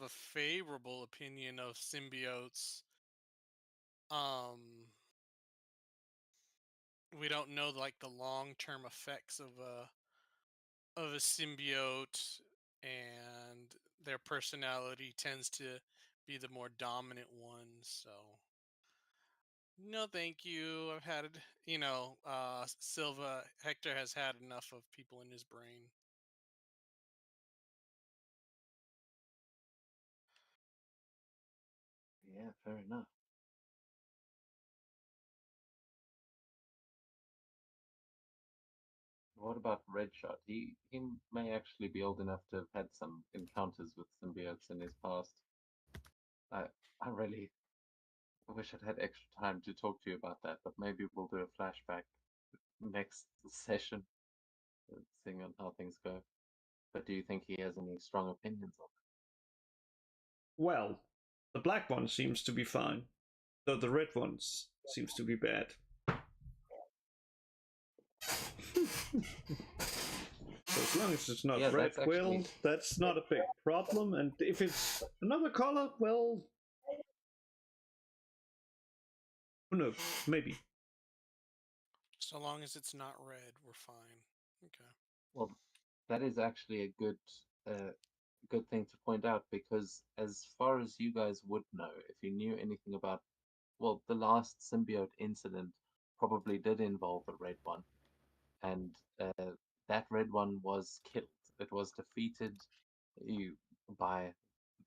a favorable opinion of symbiotes. Um, we don't know like the long-term effects of a symbiote, and their personality tends to be the more dominant one. So, no, thank you. I've had, Silva Hector has had enough of people in his brain. Yeah, fair enough. What about Redshot? He may actually be old enough to have had some encounters with symbiotes in his past. I really wish I'd had extra time to talk to you about that, but maybe we'll do a flashback next session, seeing on how things go. But do you think he has any strong opinions on Well, the black one seems to be fine, though the red ones seems to be bad. So as long as it's not Yeah, red, that's actually that's not a big problem. And if it's another color, well, who knows? Maybe. So long as it's not red, we're fine. Okay. well, that is actually a good thing to point out because as far as you guys would know, if you knew anything about, well, the last symbiote incident probably did involve a red one, and that red one was killed. It was defeated you by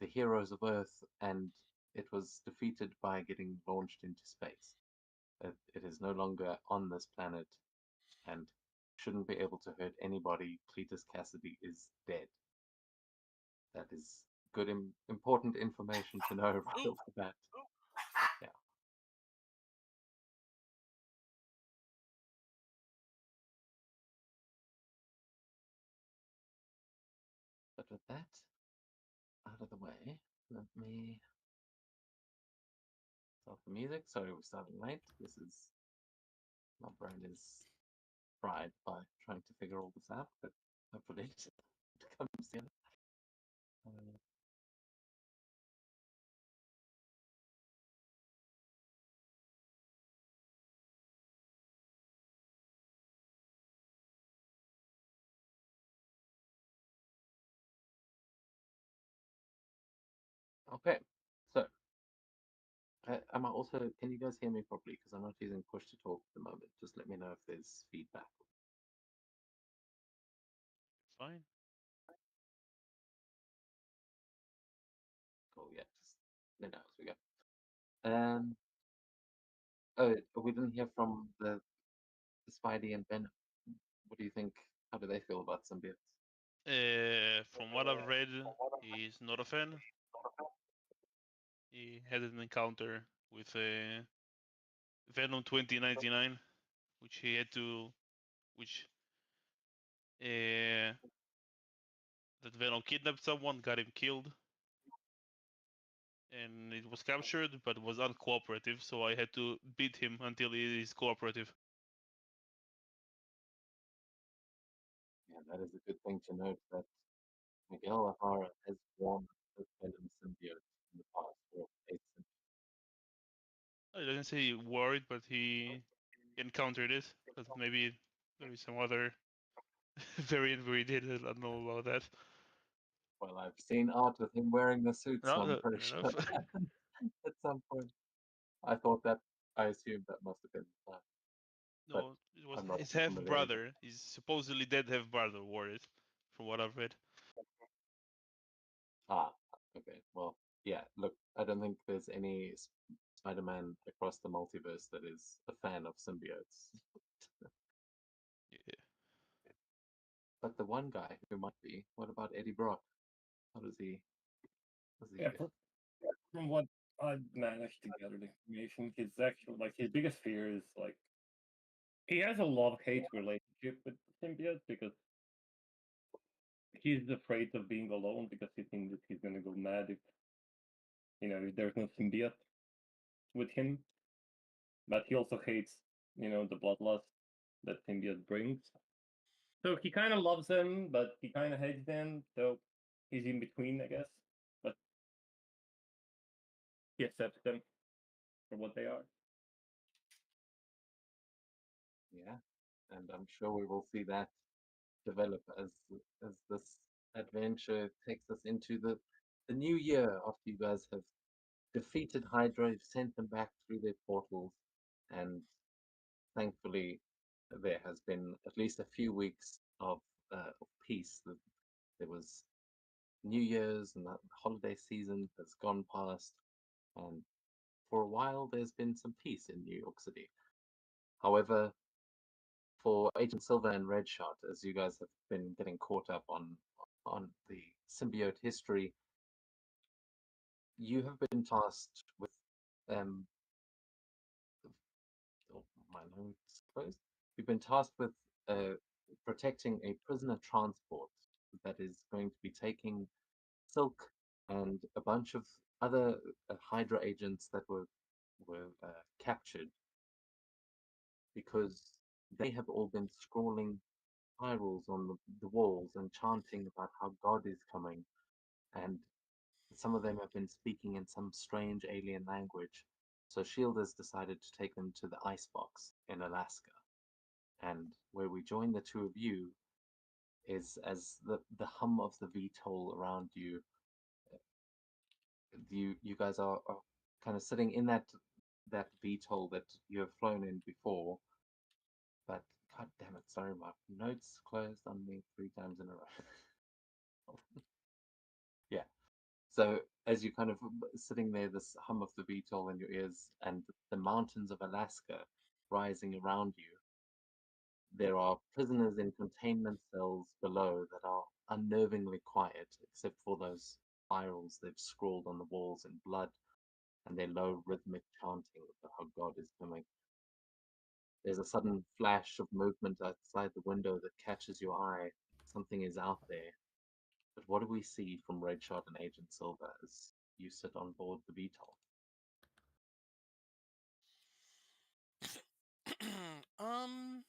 the heroes of Earth, and it was defeated by getting launched into space. It is no longer on this planet and shouldn't be able to hurt anybody. Cletus Cassidy is dead. That is good, important information to know right off the bat. Yeah. But with that out of the way, let me stop the music. Sorry, we started late. My brain is fried by trying to figure all this out, but hopefully it comes together. Uh, okay, so am I also? Can you guys hear me properly? Because I'm not using push to talk at the moment. Just let me know if there's feedback. Fine. Cool. Yeah, just let me know as we go. Oh, we didn't hear from the Spidey and Venom. What do you think? How do they feel about symbiotes? From what I've read, he's not a fan. He had an encounter with Venom 2099, which he had to, which that Venom kidnapped someone, got him killed, and it was captured, but was uncooperative. So I had to beat him until he is cooperative. Yeah, that is a good thing to note that Miguel O'Hara has won the Venom symbiote in the past, or a symbiote. I didn't say he worried, but he encountered it. But maybe there is some other variant where he did it. I don't know about that. Well, I've seen art with him wearing the suit, so No, I'm no, pretty fair sure enough. that happened at some point. I thought that, I assumed that must have been the time, but No, it was I'm not his too half familiar with it. brother. His supposedly dead half brother wore it, from what I've read. Ah, okay. Well, yeah, look, I don't think there's any Spider-Man across the multiverse that is a fan of symbiotes. Yeah. But the one guy who might be, what about Eddie Brock? How does he Yeah, from what I've managed to gather the information, his actual his biggest fear is he has a love-hate relationship with the symbiote because he's afraid of being alone because he thinks that he's gonna go mad if there's no symbiote with him. But he also hates the bloodlust that symbiote brings. So he kind of loves him, but he kind of hates him. So he's in between, I guess. But he accepts them for what they are. Yeah, and I'm sure we will see that develop as this adventure takes us into the new year after you guys have defeated Hydra, you've sent them back through their portals, and thankfully there has been at least a few weeks of peace. There was New Year's and the holiday season has gone past, and for a while there's been some peace in New York City. However, for Agent Silver and Redshot, as you guys have been getting caught up on the symbiote history, you have been tasked with um oh, my notes closed. You've been tasked with protecting a prisoner transport that is going to be taking Silk and a bunch of other Hydra agents that were captured because they have all been scrawling spirals on the walls and chanting about how God is coming, and some of them have been speaking in some strange alien language. So Shield has decided to take them to the icebox in Alaska, and where we join the two of you is as the hum of the VTOL around you. You guys are kind of sitting in that VTOL that you have flown in before, but god damn it, sorry, my notes closed on me 3 times in a row. Yeah. So as you kind of sitting there, this hum of the VTOL in your ears and the mountains of Alaska rising around you, there are prisoners in containment cells below that are unnervingly quiet, except for those spirals they've scrawled on the walls in blood and their low rhythmic chanting about how God is coming. There's a sudden flash of movement outside the window that catches your eye. Something is out there. But what do we see from Redshot and Agent Silver as you sit on board the VTOL? um,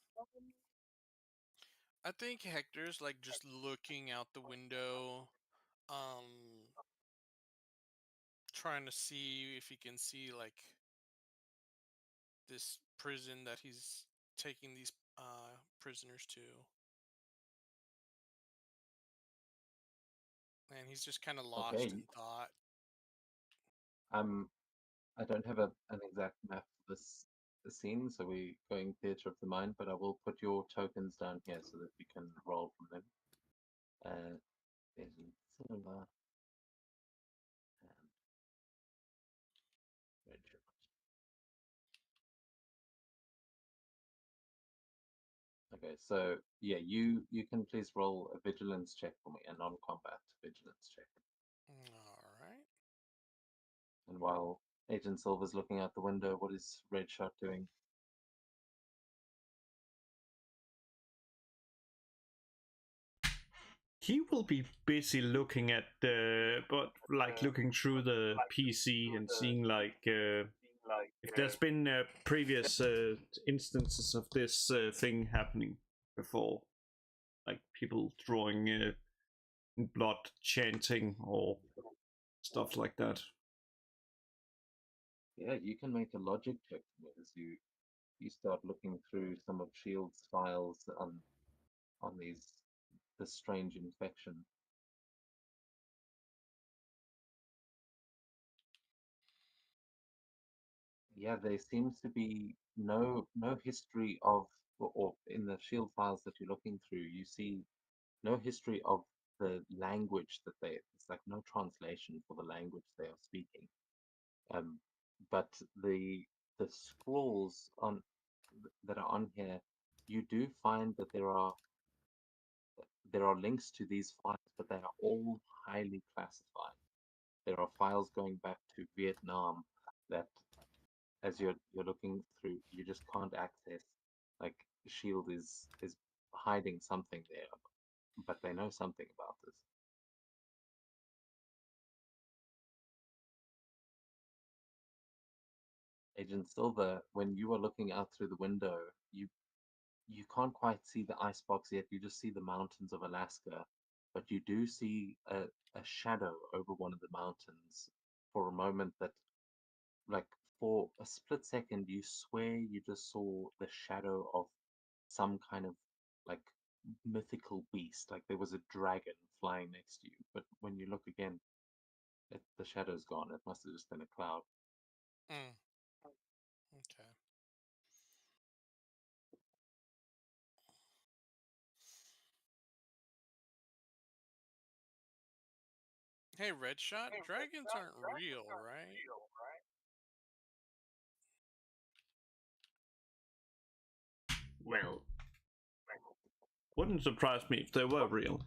I think Hector's like just looking out the window, trying to see if he can see like this prison that he's taking these prisoners to, and he's just kind of lost Okay, in thought. um, I don't have an exact map of this scene, so we're going theater of the mind, but I will put your tokens down here so that you can roll from them. There's Silver and Redshot. Okay, so yeah, you can please roll a vigilance check for me, a non-combat vigilance check. All right. And while Agent Silver's looking out the window, what is Redshot doing? He will be busy looking at but like looking through the PC and seeing like if there's been previous instances of this thing happening before, like people drawing blood, chanting, or stuff like that. Yeah, you can make a logic check as you start looking through some of Shield's files on this strange infection. Yeah, there seems to be no history of, or in the Shield files that you're looking through, you see no history of the language that it's like no translation for the language they are speaking. Um, but the scrolls that are on here, you do find that there are links to these files, but they are all highly classified. There are files going back to Vietnam that, as you're looking through, you just can't access. Like Shield is hiding something there, but they know something about this. Agent Silver, when you are looking out through the window, you can't quite see the icebox yet. You just see the mountains of Alaska, but you do see a shadow over one of the mountains for a moment that like for a split second, you swear you just saw the shadow of some kind of like mythical beast, like there was a dragon flying next to you. But when you look again, the shadow's gone. It must have just been a cloud. Mm, okay. Hey, Red Shot, dragons aren't real, right? Well, wouldn't surprise me if they were real.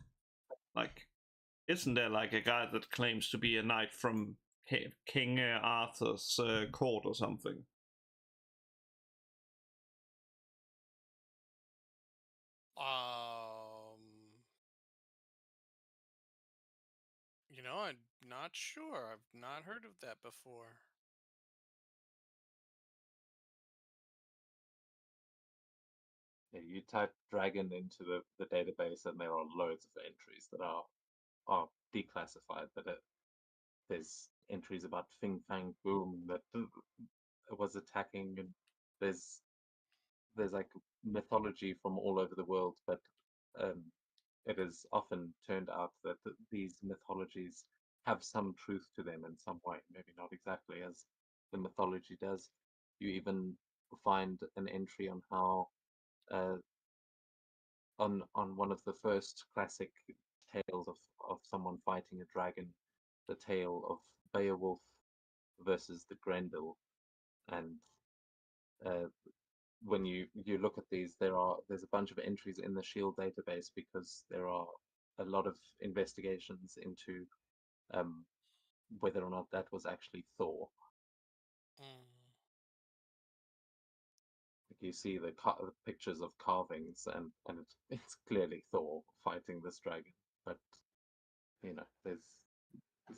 Like, isn't there like a guy that claims to be a knight from King Arthur's court or something? Um, I'm not sure. I've not heard of that before. Yeah, you type dragon into the database, and there are loads of entries that are declassified. There's entries about Fing Fang Boom that was attacking, and there's there's like mythology from all over the world, but um, it has often turned out that these mythologies have some truth to them in some way, maybe not exactly as the mythology does. You even find an entry on how uh, on one of the first classic tales of someone fighting a dragon, the tale of Beowulf versus the Grendel, and uh, when you look at these, there's a bunch of entries in the Shield database because there are a lot of investigations into um, whether or not that was actually Thor. Mm. Like you see the pictures of carvings, and it's clearly Thor fighting this dragon, but there's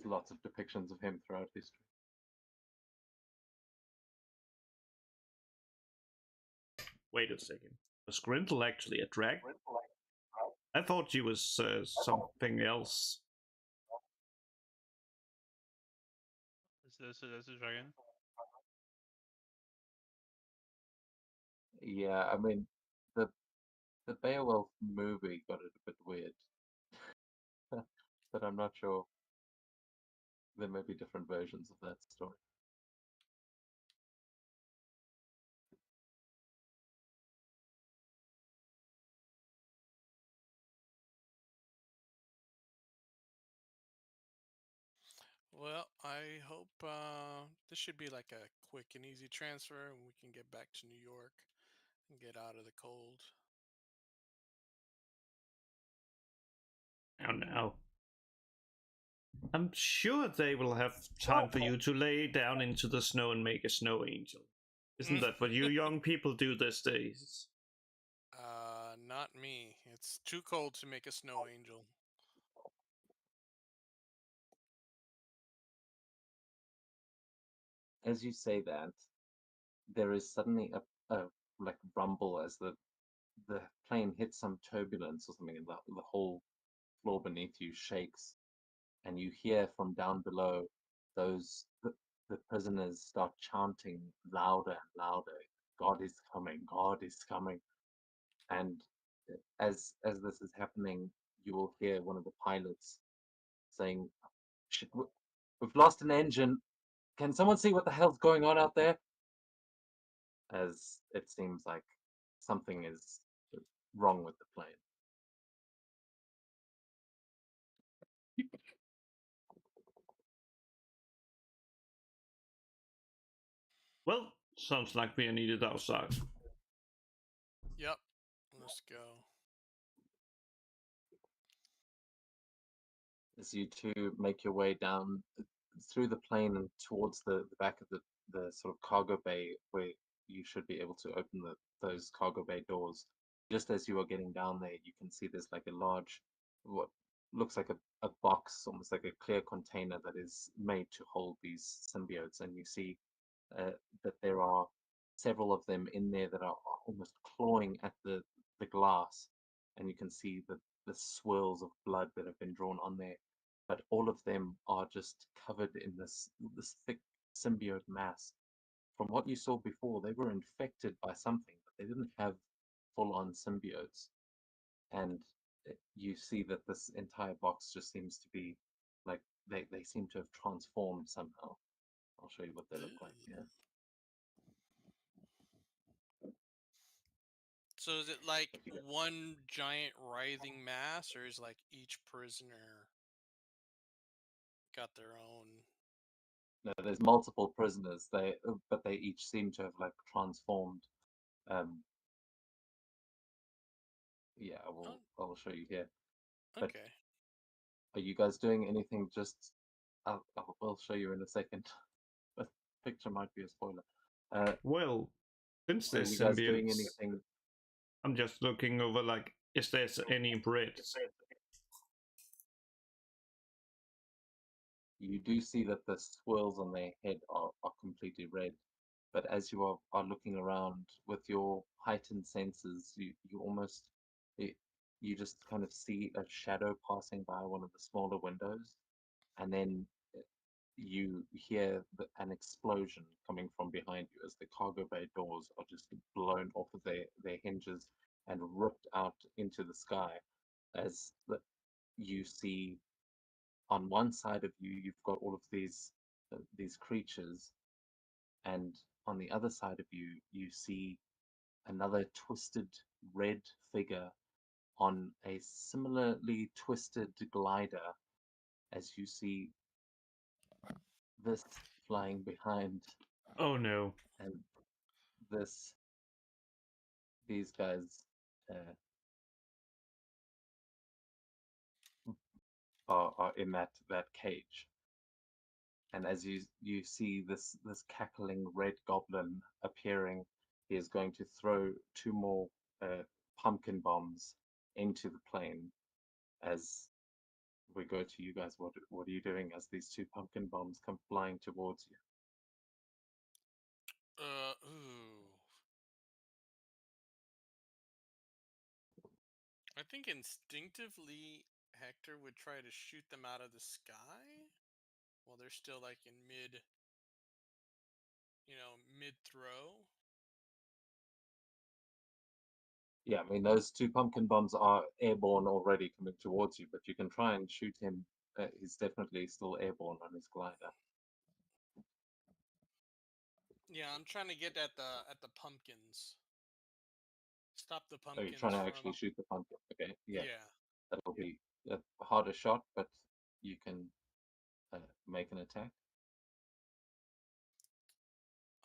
lots of depictions of him throughout history. Wait a second. Was Grendel actually a drag? I thought she was something else. That's a dragon. Yeah, I mean the the Beowulf movie got it a bit weird, but I'm not sure. There may be different versions of that story. Well, I hope this should be like a quick and easy transfer, and we can get back to New York and get out of the cold. Oh no. I'm sure they will have time for you to lay down into the snow and make a snow angel. Isn't that what you young people do these days? Not me. It's too cold to make a snow angel. As you say that, there is suddenly a like rumble as the plane hits some turbulence or something, and the whole floor beneath you shakes, and you hear from down below the prisoners start chanting louder and louder, "God is coming, God is coming." And as this is happening, you will hear one of the pilots saying, "Shit, we've lost an engine. Can someone see what the hell's going on out there?" As it seems like something is wrong with the plane. Well, sounds like we are needed outside. Yep. Let's go. As you two make your way down through the plane and towards the back of the sort of cargo bay where you should be able to open those cargo bay doors. Just as you are getting down there, you can see there's like a large, what looks like a box, almost like a clear container that is made to hold these symbiotes. And you see uh, that there are several of them in there that are almost clawing at the glass, and you can see the swirls of blood that have been drawn on there. But all of them are just covered in this thick symbiote mass. From what you saw before, they were infected by something, but they didn't have full-on symbiotes. And you see that this entire box just seems to be like they seem to have transformed somehow. I'll show you what they look like here. So is it like If you go- one giant writhing mass, or is like each prisoner got their own? No, there's multiple prisoners. But they each seem to have like transformed. Um, yeah, I will show you here. But Okay. are you guys doing anything? Just I'll show you in a second. But picture might be a spoiler. Well, since Are there's you guys doing symbiotes, anything? I'm just looking over like, is there any reds? You do see that the swirls on their head are completely red. But as you are looking around with your heightened senses, you almost it, you just kind of see a shadow passing by one of the smaller windows, and then you hear an explosion coming from behind you as the cargo bay doors are just blown off of their hinges and ripped out into the sky as you see on one side of you you've got all of these creatures, and on the other side of you you see another twisted red figure on a similarly twisted glider as you see this flying behind, Oh no. and these guys uh, are in that cage. And as you see this cackling red goblin appearing, he is going to throw two more pumpkin bombs into the plane. As we go to you guys, what are you doing as these two pumpkin bombs come flying towards you? Ooh. I think instinctively Hector would try to shoot them out of the sky while they're still like in mid throw. Yeah, I mean those two pumpkin bombs are airborne already coming towards you, but you can try and shoot him. He's definitely still airborne on his glider. Yeah, I'm trying to get at the pumpkins. Stop the Oh, you're trying pumpkins to from. actually shoot the pumpkin. Okay, yeah, Yeah. that'll be a harder shot, but you can make an attack.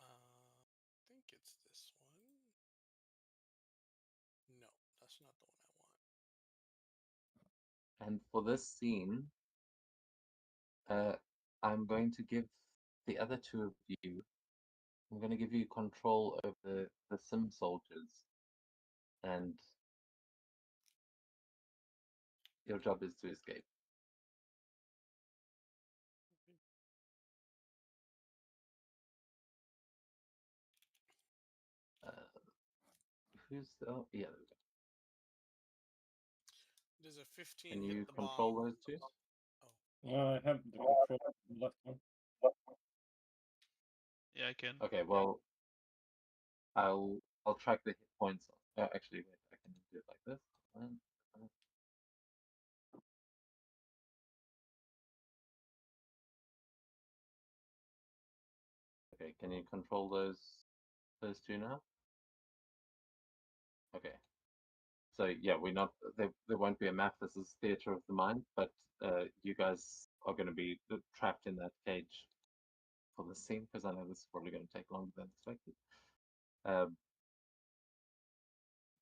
I think it's this one. No, that's not the one I want. And for this scene, I'm going to give the other two of you. I'm going to give you control over the Sim soldiers, and your job is to escape. Uh, who's oh yeah, there we go. Does a 15 Can hit you the bomb? control those two? Oh, I have the control of the left one. Yeah, I can. Okay, well, I'll track the hit points. Actually, wait, I can do it like this. Uh, Okay, can you control those two now? Okay. So yeah, we're not there won't be a map. This is theater of the mind, but you guys are going to be trapped in that cage for the scene because I know this is probably going to take longer than expected. Um,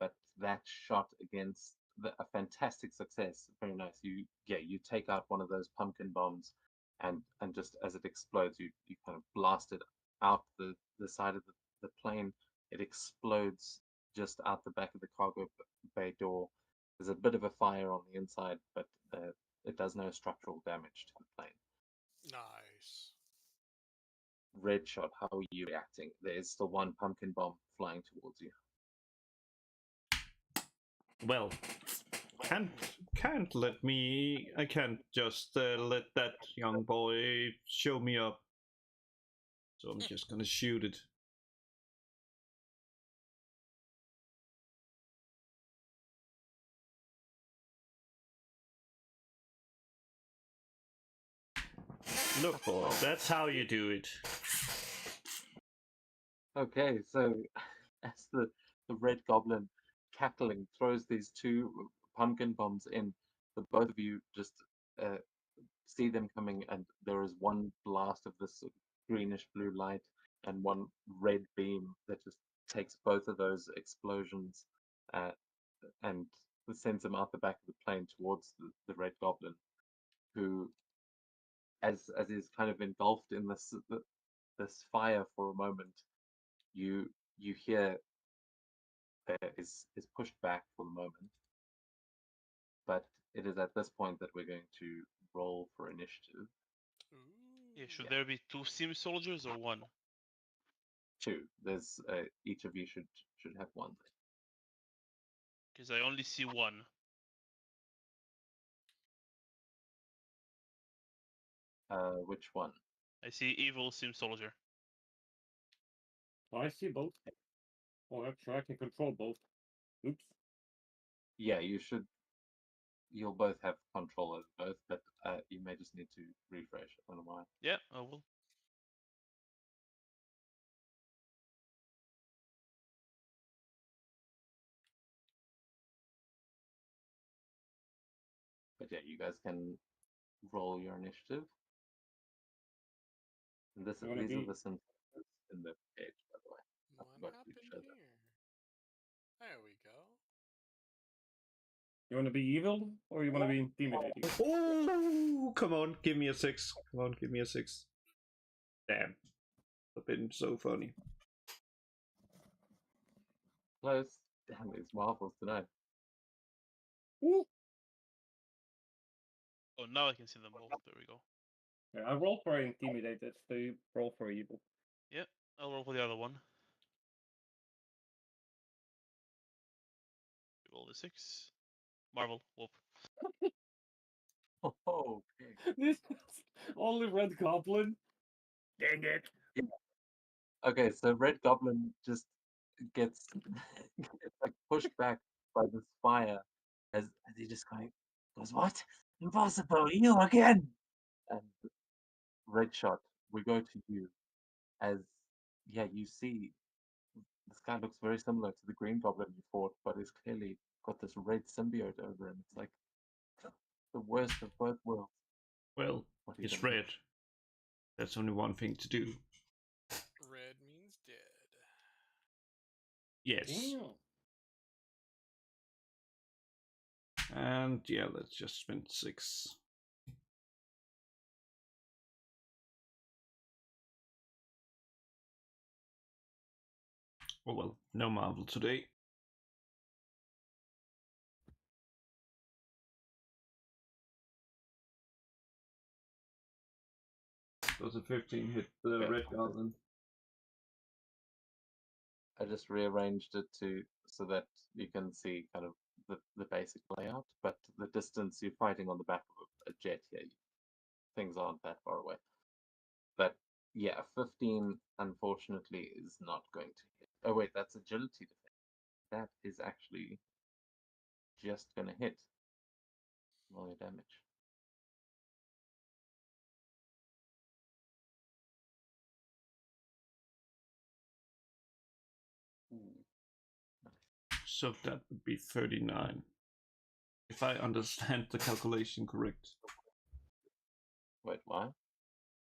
but that shot against a fantastic success, very nice. You take out one of those pumpkin bombs, and just as it explodes, you kind of blast it out the side of the plane. It explodes just out the back of the cargo bay door. There's a bit of a fire on the inside, but it does no structural damage to the plane. nice. Red shot, how are you reacting? There is still one pumpkin bomb flying towards you. Well, can't let me. I can't just let that young boy show me up. So I'm just gonna shoot it. Look for it. That's how you do it. Okay, so as the red goblin cackling throws these two pumpkin bombs in, the both of you just see them coming, and there is one blast of this sort of greenish blue light and one red beam that just takes both of those explosions and sends them out the back of the plane towards the red goblin, who, as is kind of engulfed in this fire for a moment, you hear is pushed back for the moment. But it is at this point that we're going to roll for initiative. Yeah, should Yeah. there be 2 sim soldiers or 1? 2. There's each of you should have 1. Because I only see 1. Which one? I see evil sim soldier. I see both. Oh, actually, I can control both. Oops. Yeah, you'll both have control over both, but you may just need to refresh. I don't know why. Yeah, I will. But yeah, you guys can roll your initiative. And these are the sentences in the page, by the way. I What forgot to happened show here? There we go. You want to be evil or you want to be intimidating? Oh, come on, give me a 6. Come on, give me a 6. Damn. I've been so funny. Close. Damn, it's marvelous tonight. Ooh. Oh, now I can see them both. There we go. Yeah, I roll for intimidated, so you roll for evil. Yeah, I'll roll for the other one. Roll the 6. Marvel. Whoop. Oh, This is only red goblin. Dang it. okay. So Red Goblin just gets, gets like pushed back by this fire as he just goes, "What? Impossible! You again!" And Red Shot, we go to you as you see this guy looks very similar to the Green Goblin you fought, but he's clearly got this red symbiote over him. It's like the worst of both worlds. Well, What are you it's gonna do? red. That's only one thing to do. Red means dead. Yes. Damn. And yeah, let's just spend 6. Oh well, no Marvel today. Does a 15 hit the Okay. red goblin? I just rearranged it so that you can see kind of the basic layout, but the distance you're fighting on the back of a jet here, things aren't that far away. But yeah, 15 unfortunately is not going to hit. Oh wait, that's agility defense. That is actually just gonna hit. Roll your damage. So that would be 39. If I understand the calculation correct. Wait, why?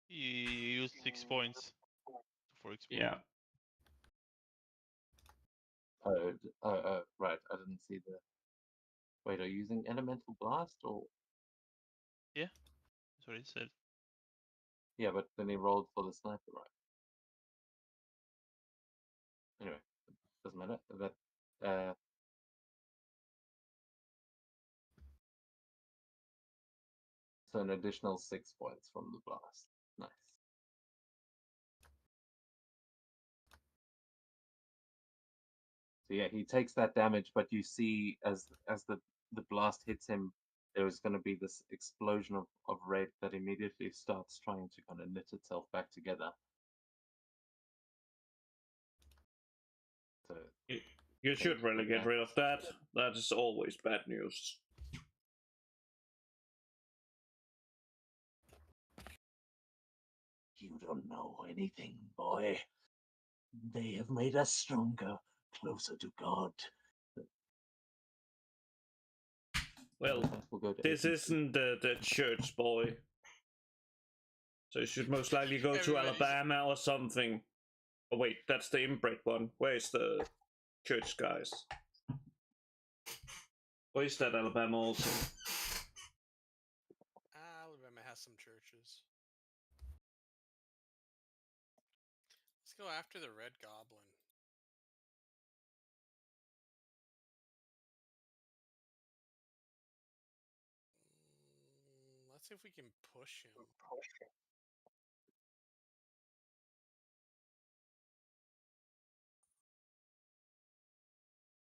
You used 6 points for explode. Yeah. Right. I didn't see the. Wait, are you using elemental blast or? Yeah, that's what it said. Yeah, but then he rolled for the sniper, right? Anyway, doesn't matter. So an additional 6 points from the blast. Nice. So yeah, he takes that damage, but you see as the blast hits him, there is going to be this explosion of red that immediately starts trying to kind of knit itself back together. So You should really get rid of that. That is always bad news. you don't know anything, boy. They have made us stronger, closer to God. Well, We'll go to this agency. isn't the church, boy. So you should most likely go to Everybody's- Alabama or something. Oh wait, that's the inbred one. Where's the church guys? Where's that Alabama also? Alabama has some churches. Let's go after the Red Goblin. Let's see if we can push him.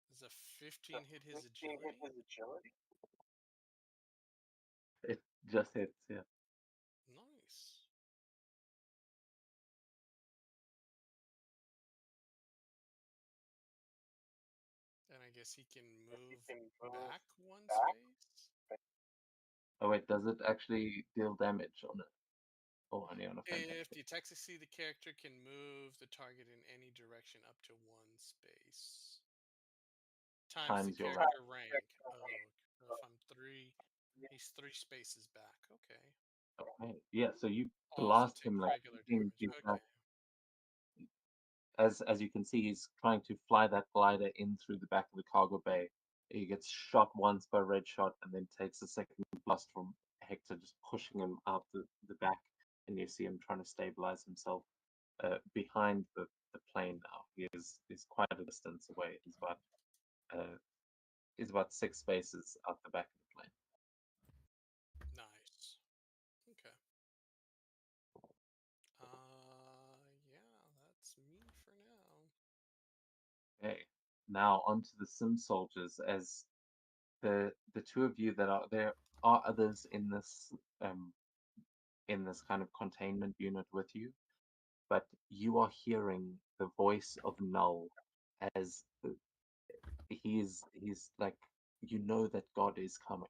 Does a 15 hit his agility? It just hits, yeah. Nice. And I guess he can move back one space? Oh wait, does it actually deal damage on it? Or only on a If fantastic? the attack succeed, the character can move the target in any direction up to one space. Times the Times your character rank. Oh, so if I'm three, he's 3 spaces back. Okay. Okay. Yeah, so you Also blast take him like regular 15 damage. feet Okay. back. As you can see, he's trying to fly that glider in through the back of the cargo bay. He gets shot once by Red Shot and then takes a second blast from Hector, just pushing him out the back. And you see him trying to stabilize himself behind the plane now. He's quite a distance away. He's about 6 spaces out the back of the plane. Nice. Okay. Yeah, that's me for now. Okay. Now onto the Sim soldiers. As the two of you that are there are others in this kind of containment unit with you, but you are hearing the voice of Null as he's like, you know that God is coming.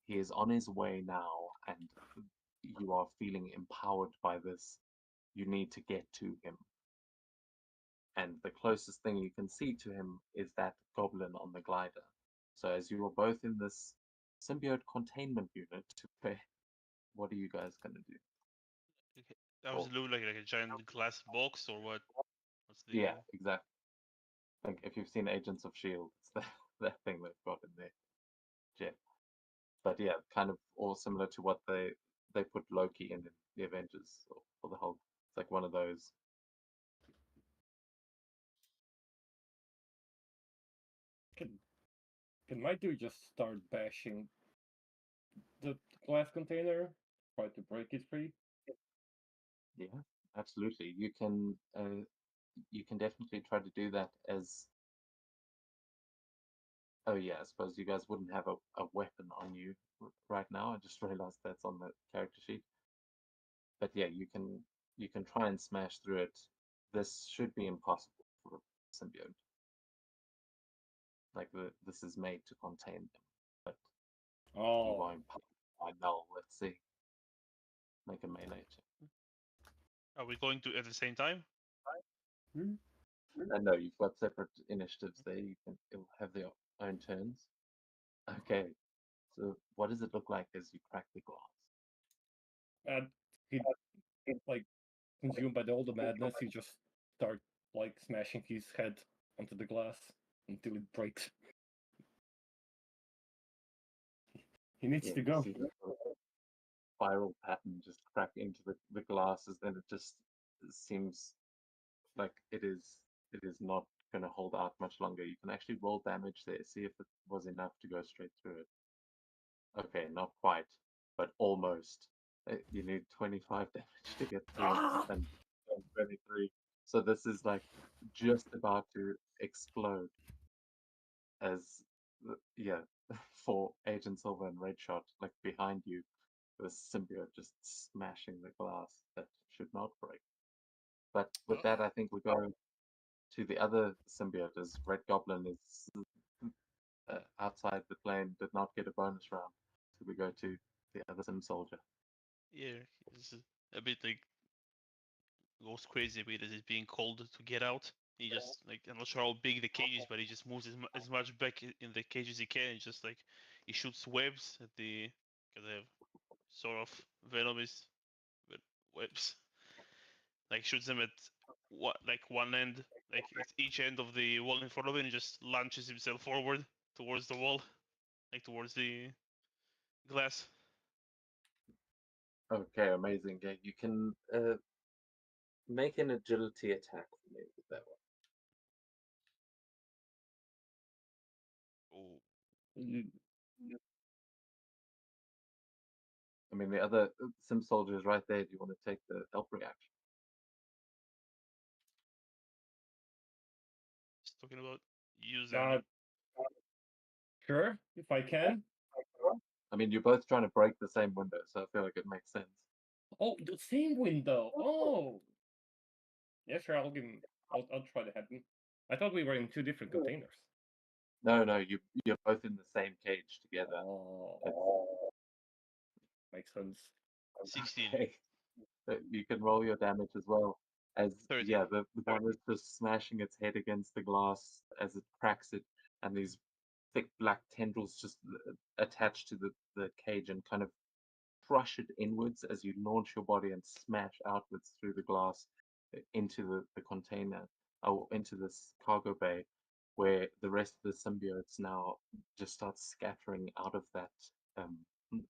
He is on his way now, and you are feeling empowered by this. You need to get to him. And the closest thing you can see to him is that goblin on the glider. So as you are both in this symbiote containment unit, what are you guys gonna do? Okay. That was look like a giant glass box or what? What's the Yeah, exactly. Like if you've seen Agents of Shield, it's that thing they've got in there. Jet. But yeah, kind of all similar to what they put Loki in the Avengers or the Hulk. It's like one of those. Can my dude just start bashing the glass container, try to break it free? Yeah, absolutely. You can definitely try to do that as. Oh yeah, I suppose you guys wouldn't have a weapon on you right now. I just realized that's on the character sheet. But yeah, you can try and smash through it. This should be impossible for a symbiote. Like this is made to contain them. But you Oh, are empowered by Null. Let's see. Make a melee check. Are we going to at the same time? No, you've got separate initiatives there. It'll have their own turns. Okay. So what does it look like as you crack the glass? and he like consumed by all the madness. He just start like smashing his head onto the glass until it breaks. He needs Yeah, to you go. see the sort of spiral pattern just crack into the glasses, then it just seems like it is not going to hold out much longer. You can actually roll damage there, see if it was enough to go straight through it. Okay, not quite, but almost. You need 25 damage to get through and 23. So this is like just about to explode as yeah, for Agent Silver and Red Shot, like behind you, the symbiote just smashing the glass that should not break. But with that, I think we go to the other symbiote, as Red Goblin is outside the plane, did not get a bonus round. So we go to the other Sim Soldier. Yeah, he's a bit like goes crazy a bit as he's being called to get out. He just like I'm not sure how big the cage is, but he just moves as much back in the cage as he can. He just like he shoots webs at the because they have sort of venomous webs. Like shoots them at what like one end, like it's each end of the wall in front of him, and just launches himself forward towards the wall, like towards the glass. Okay, amazing. Yeah, you can make an agility attack for me with that one. Oh, Mm, I mean, the other Sim Soldier is right there. Do you want to take the help reaction? just talking about using. Uh, sure, if I can. I mean, you're both trying to break the same window, so I feel like it makes sense. Oh, the same window. Oh, yeah, sure. I'll give him. I'll try to have him. I thought we were in two different containers. No, you're both in the same cage together. Oh, makes sense. 16. Okay. You can roll your damage as well. As 13. yeah, the one is just smashing its head against the glass as it cracks it, and these thick black tendrils just attach to the cage and kind of crush it inwards as you launch your body and smash outwards through the glass into the container or into this cargo bay, where the rest of the symbiotes now just start scattering um,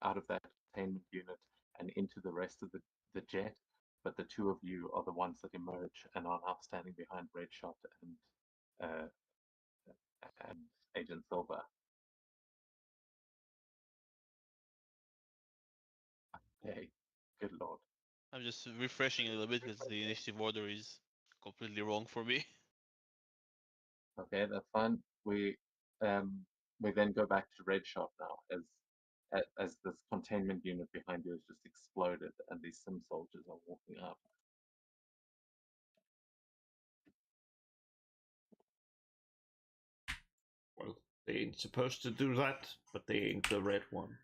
out of that containment unit and into the rest of the jet. But the two of you are the ones that emerge and are now standing behind Red Shot uh, and Agent Silver. Hey, good lord. I'm just refreshing a little bit because the initiative order is completely wrong for me. Okay, that's fine. We then go back to Red Shot now as this containment unit behind you has just exploded and these Sim soldiers are walking up. Well, they ain't supposed to do that, but they ain't the red one.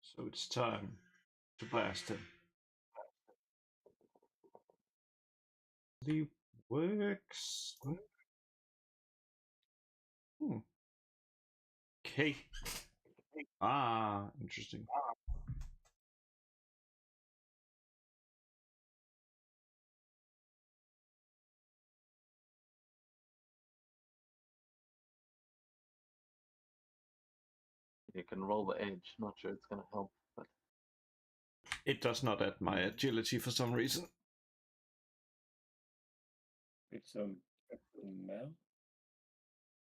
So it's time to blast him. The works. Okay. Ah, interesting. You can roll the edge. Not sure it's gonna help, but It does not add my agility for some reason. It's male.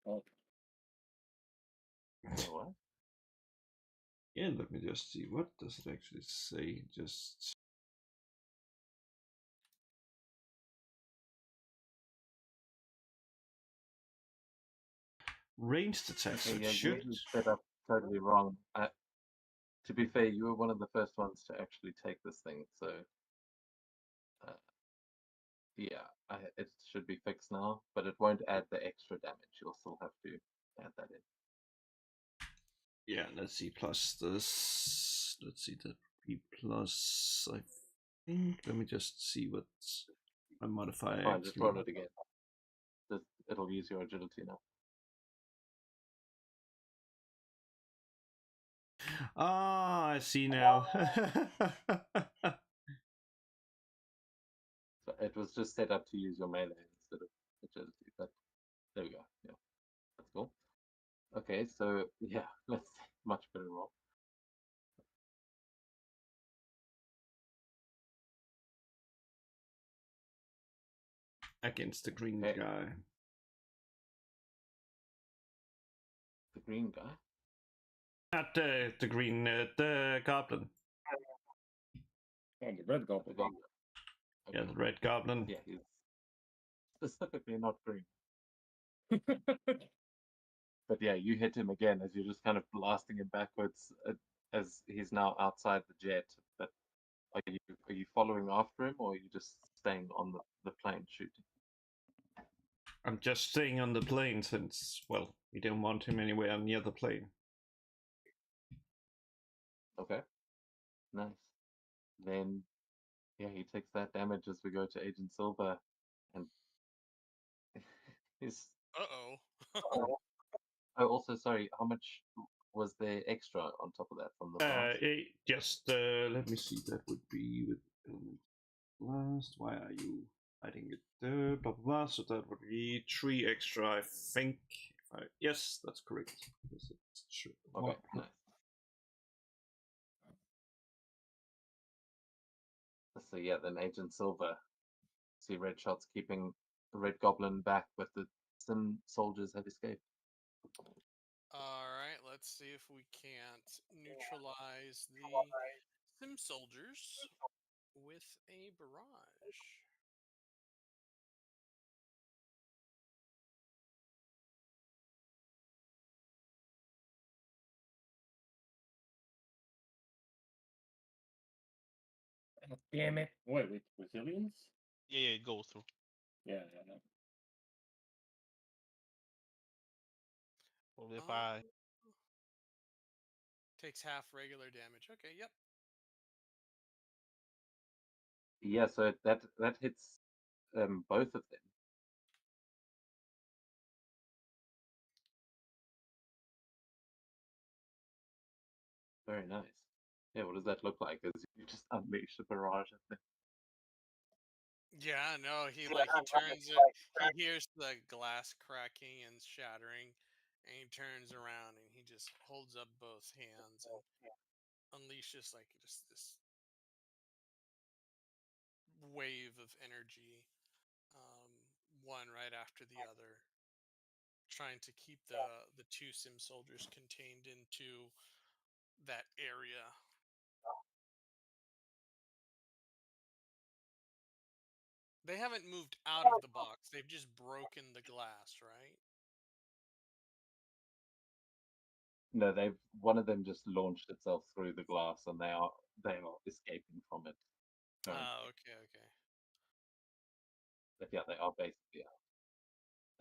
Oh, what? Yeah, let me just see. What does it actually say? Just ranged attacks. Okay, It yeah, should. you set up totally wrong. To be fair, you were one of the first ones to actually take this thing, so yeah, it should be fixed now, but it won't add the extra damage. You'll still have to add that in. Yeah, let's see. Plus this. Let's see that be plus. I think. Let me just see what my modifier Fine, just actually. roll it again. It'll use your agility now. Ah, I see now. So it was just set up to use your melee instead of agility, but there we go. Yeah, that's cool. Okay, so yeah, let's see. Much better roll. Against the green Okay. guy. The green guy. Not the green, the goblin. oh, the red goblin. Okay. Yeah, the red goblin. Yeah, he's specifically not green. But yeah, you hit him again as you're just kind of blasting him backwards as he's now outside the jet. But are you following after him, or are you just staying on the plane shooting? I'm just staying on the plane since, well, we don't want him anywhere near the plane. Okay, nice. Then, yeah, he takes that damage as we go to Agent Silver, and he's. Uh-oh. Oh, also, sorry. How much was there extra on top of that from the blast? Let me see. That would be with blast. Why are you hiding it? Blah blah blah. So that would be 3 extra, I think. Yes, that's correct. Yes, Okay, nice. So yeah, then Agent Silver. See, Red Shot's keeping the Red Goblin back, but the Sim soldiers have escaped. All right, let's see if we can't neutralize the Sim soldiers with a barrage. Damn it! Wait, with resilience? Yeah, go through. Yeah. Probably Uh, 5. Takes half regular damage. Okay, yep. Yeah, so that hits both of them. Very nice. Yeah, what does that look like? As you just unleash a barrage at them. Yeah, no, he turns it. He hears the glass cracking and shattering, and he turns around and he just holds up both hands and unleashes like just this wave of energy, um, one right after the other, trying to keep the two Sim soldiers contained into that area. They haven't moved out of the box. They've just broken the glass, right? No, one of them just launched itself through the glass, and they are escaping from it. currently. Okay. But yeah, they are basically out.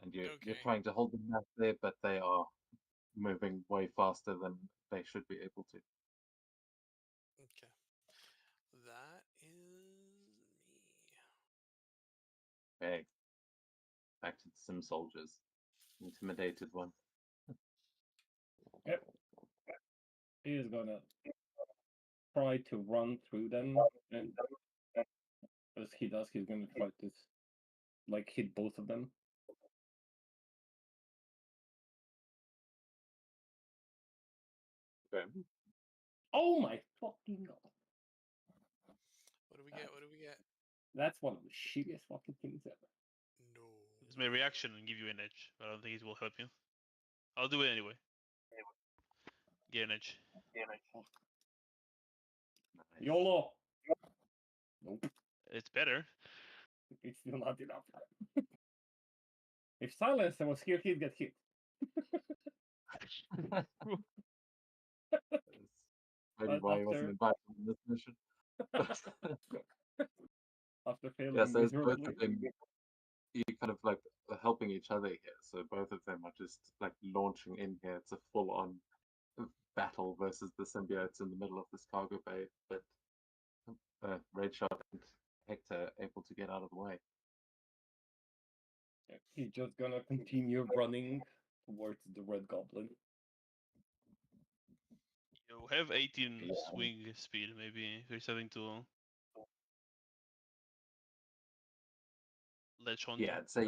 And you're Okay. trying to hold them back there, but they are moving way faster than they should be able to. Okay. That is me. Okay, back to the Sim soldiers. Intimidated one. Yep. He is gonna try to run through them, and as he does, he's gonna try to like hit both of them. Okay. Oh my fucking god! What do we get? What do we get? That's one of the shittiest fucking things ever. No. It's my reaction and give you an edge, but I don't think it will help you. I'll do it anyway. Get an edge. Nice. YOLO! Nope, It's better. it's still not enough. If Silencer was here, he'd get hit. That's maybe But why he wasn't invited on this mission. after failing Yeah, so it's both miserably. of them, you kind of like helping each other here. So both of them are just like launching in here. It's a full-on battle versus the symbiotes in the middle of this cargo bay. But Red Shot and Hector able to get out of the way. He's just gonna continue running towards the Red Goblin. You have 18 Yeah. swing speed, maybe if you're something to latch onto. Yeah, so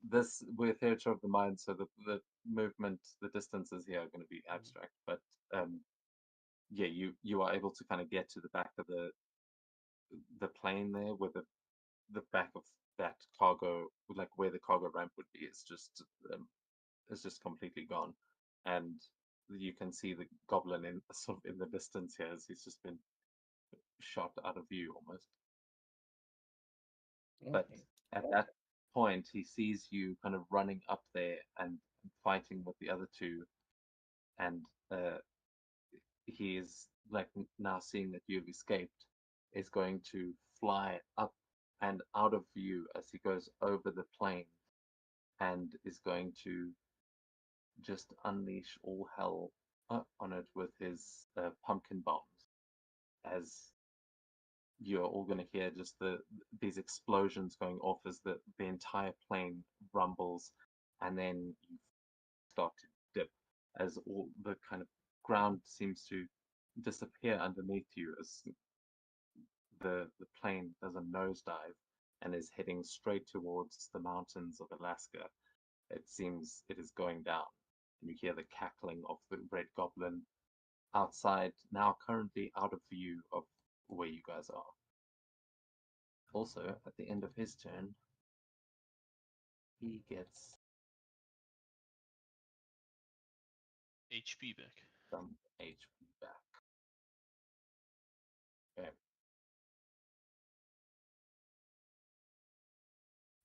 this we're theatre of the mind, so the movement, the distances here are going to be abstract, but yeah, you are able to kind of get to the back of the plane there, where the back of that cargo, like where the cargo ramp would be, is just completely gone, and you can see the goblin in sort of in the distance here as he's just been shot out of view almost. But Okay. at that point, he sees you kind of running up there and fighting with the other two, and he is like now seeing that you've escaped. is going to fly up and out of view as he goes over the plane and is going to just unleash all hell on it with his pumpkin bombs. As you're all going to hear just these explosions going off as the entire plane rumbles, and then you start to dip as all the kind of ground seems to disappear underneath you as the plane does a nosedive and is heading straight towards the mountains of Alaska. It seems it is going down, and you hear the cackling of the Red Goblin outside, now currently out of view of where you guys are. Also, at the end of his turn, he gets HP back. some HP back. Okay.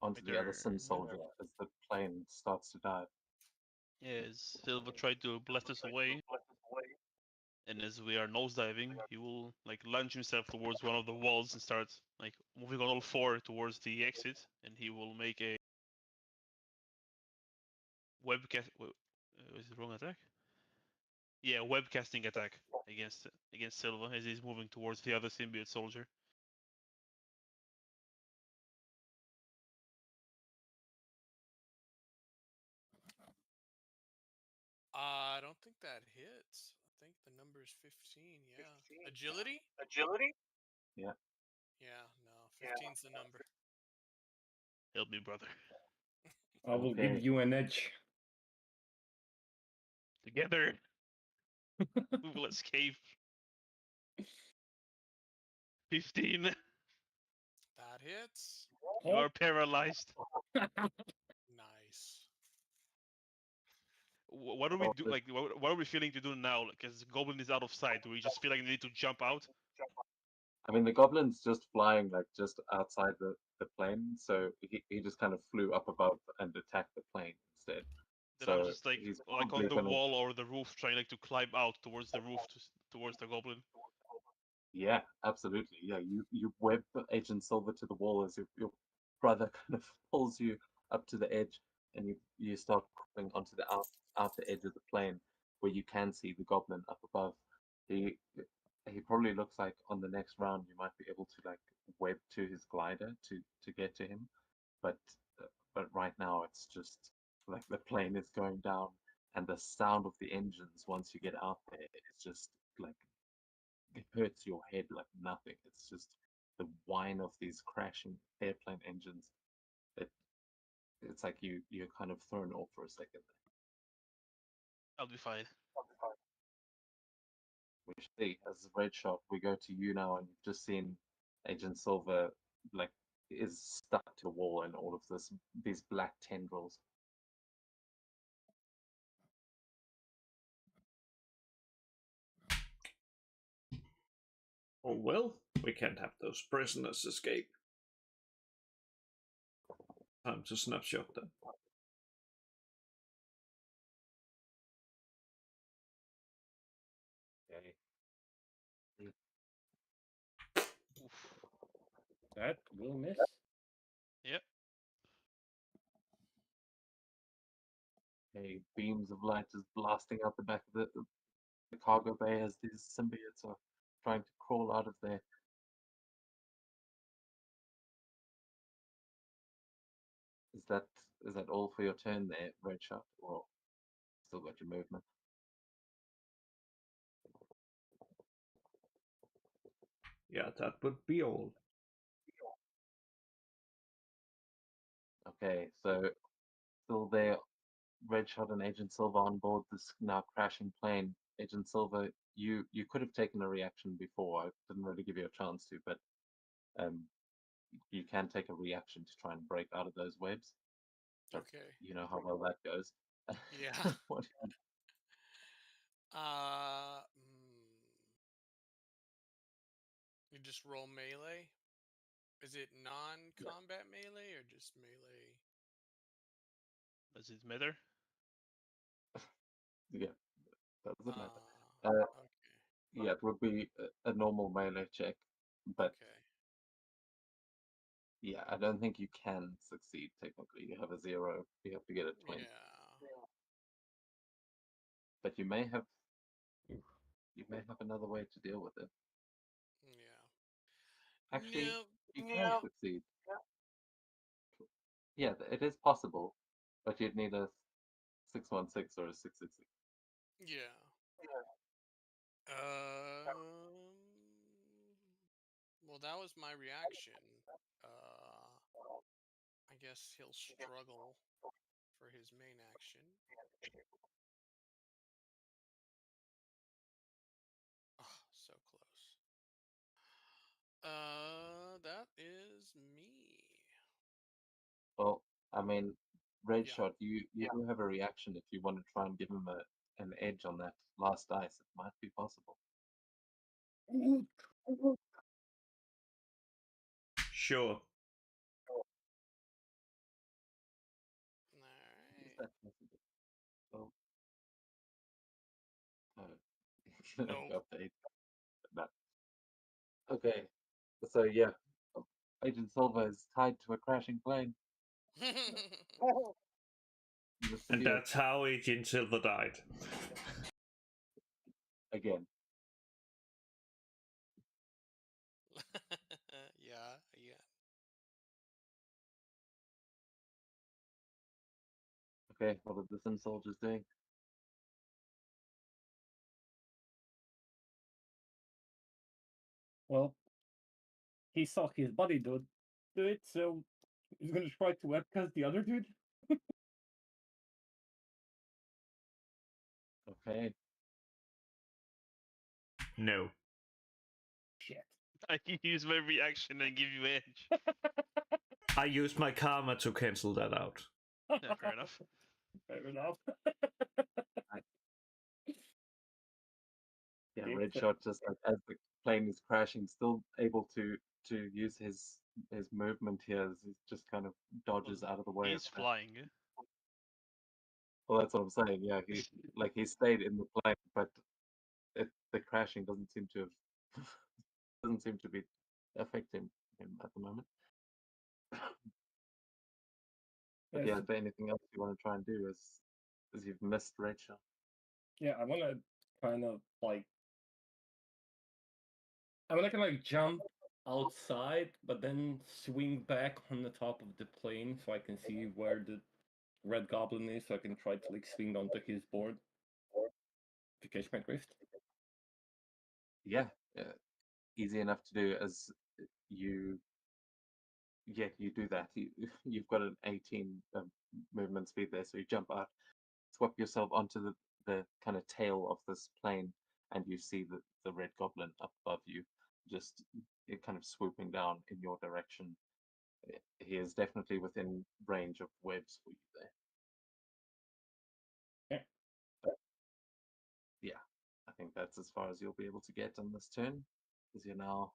Onto the other Sim soldier as the plane starts to dive. As Silva tried to blast us away, and as we are nosediving, he will like lunge himself towards one of the walls and start like moving on all four towards the exit, and he will make a webcast. Is it wrong attack? Yeah, webcasting attack against Silva as he's moving towards the other symbiote soldier. I don't think that hits. I think the number is 15. Yeah. Agility? Yeah. Yeah, no. 15's the number. Help me, brother. I will Okay. give you an edge. Together, we will escape. 15. That hits. You are paralyzed. Nice. What do we do? Like, what are we feeling to do now? Because Goblin is out of sight. Do we just feel like we need to jump out? I mean, the goblin's just flying like just outside the plane, so he just kind of flew up above and attacked the plane instead. Then I'm So just like he's on probably the gonna, wall or the roof, trying like to climb out towards the roof towards the Goblin. yeah, absolutely. Yeah, you web Agent Silver to the wall as your brother kind of pulls you up to the edge, and you start crawling onto the outer edge of the plane where you can see the goblin up above. He he probably looks like on the next round you might be able to like web to his glider to get to him, but but right now it's just like the plane is going down, and the sound of the engines once you get out there is just like it hurts your head like nothing. It's just the whine of these crashing airplane engines. It it's like you're kind of thrown off for a second. I'll be fine. We see as Red Shot, we go to you now, and you've just seen Agent Silver like is stuck to a wall and all of these black tendrils. Oh well, we can't have those prisoners escape. Time to snapshot them. Okay. Oof. That will miss. Yep. Okay, beams of light is blasting out the back of the cargo bay as these symbiotes are trying to crawl out of there. Is that all for your turn there, Red Shot? Or still got your movement? Yeah, that would be all. Okay, so still there, Red Shot and Agent Silver on board this now crashing plane. Agent Silver, you could have taken a reaction before. I didn't really give you a chance to, but um, you can take a reaction to try and break out of those webs. But Okay. you know how well that goes. Yeah. What? Uh, you just roll melee? Is it non-combat melee or just melee? Does it matter? Yeah, doesn't matter. Okay. Yeah, it would be a normal melee check. But Okay. yeah, I don't think you can succeed technically. You have a 0. You have to get a 20. Yeah. But you may have another way to deal with it. Yeah. Actually, No. you can succeed. Yeah, it is possible, but you'd need a 616 or a 666. Yeah. Um. Well, that was my reaction. I guess he'll struggle for his main action. Oh, so close. That is me. Well, I mean, Red Yeah. Shot, you do have a reaction if you want to try and give him an edge on that last dice. It might be possible. Sure. All What is right. that message? Oh, Nope. update. No. Okay, so yeah, Agent Silva is tied to a crashing plane. The And symbiote that's how Agent Silver died. again. Yeah. Yeah. Okay, what are the Sim soldiers doing? Well, he saw his buddy do it, so he's gonna try to webcast the other dude. Okay, No. Shit. I can use my reaction and give you edge. I used my karma to cancel that out. Yeah, fair enough. Fair enough. yeah, Okay, Red so- Shot just like as the plane is crashing, still able to use his movement here as he just kind of dodges out of the way of He's that. flying. Well, that's what I'm saying. Yeah, he stayed in the plane, but the crashing doesn't seem to have doesn't seem to be affecting him at the moment. But yes, yeah, is there anything else you want to try and do as you've missed Rachel? yeah, I wanna kind of like jump outside, but then swing back on the top of the plane so I can see where the red goblin is, so I can try to like swing onto his board. To catch my drift. Yeah, easy enough to do as you you do that. You've got an 18 movement speed there, so you jump out, swap yourself onto the kind of tail of this plane, and you see the red goblin up above you, just kind of swooping down in your direction. He is definitely within range of webs for you there. Yeah. Yeah, I think that's as far as you'll be able to get on this turn, as you're now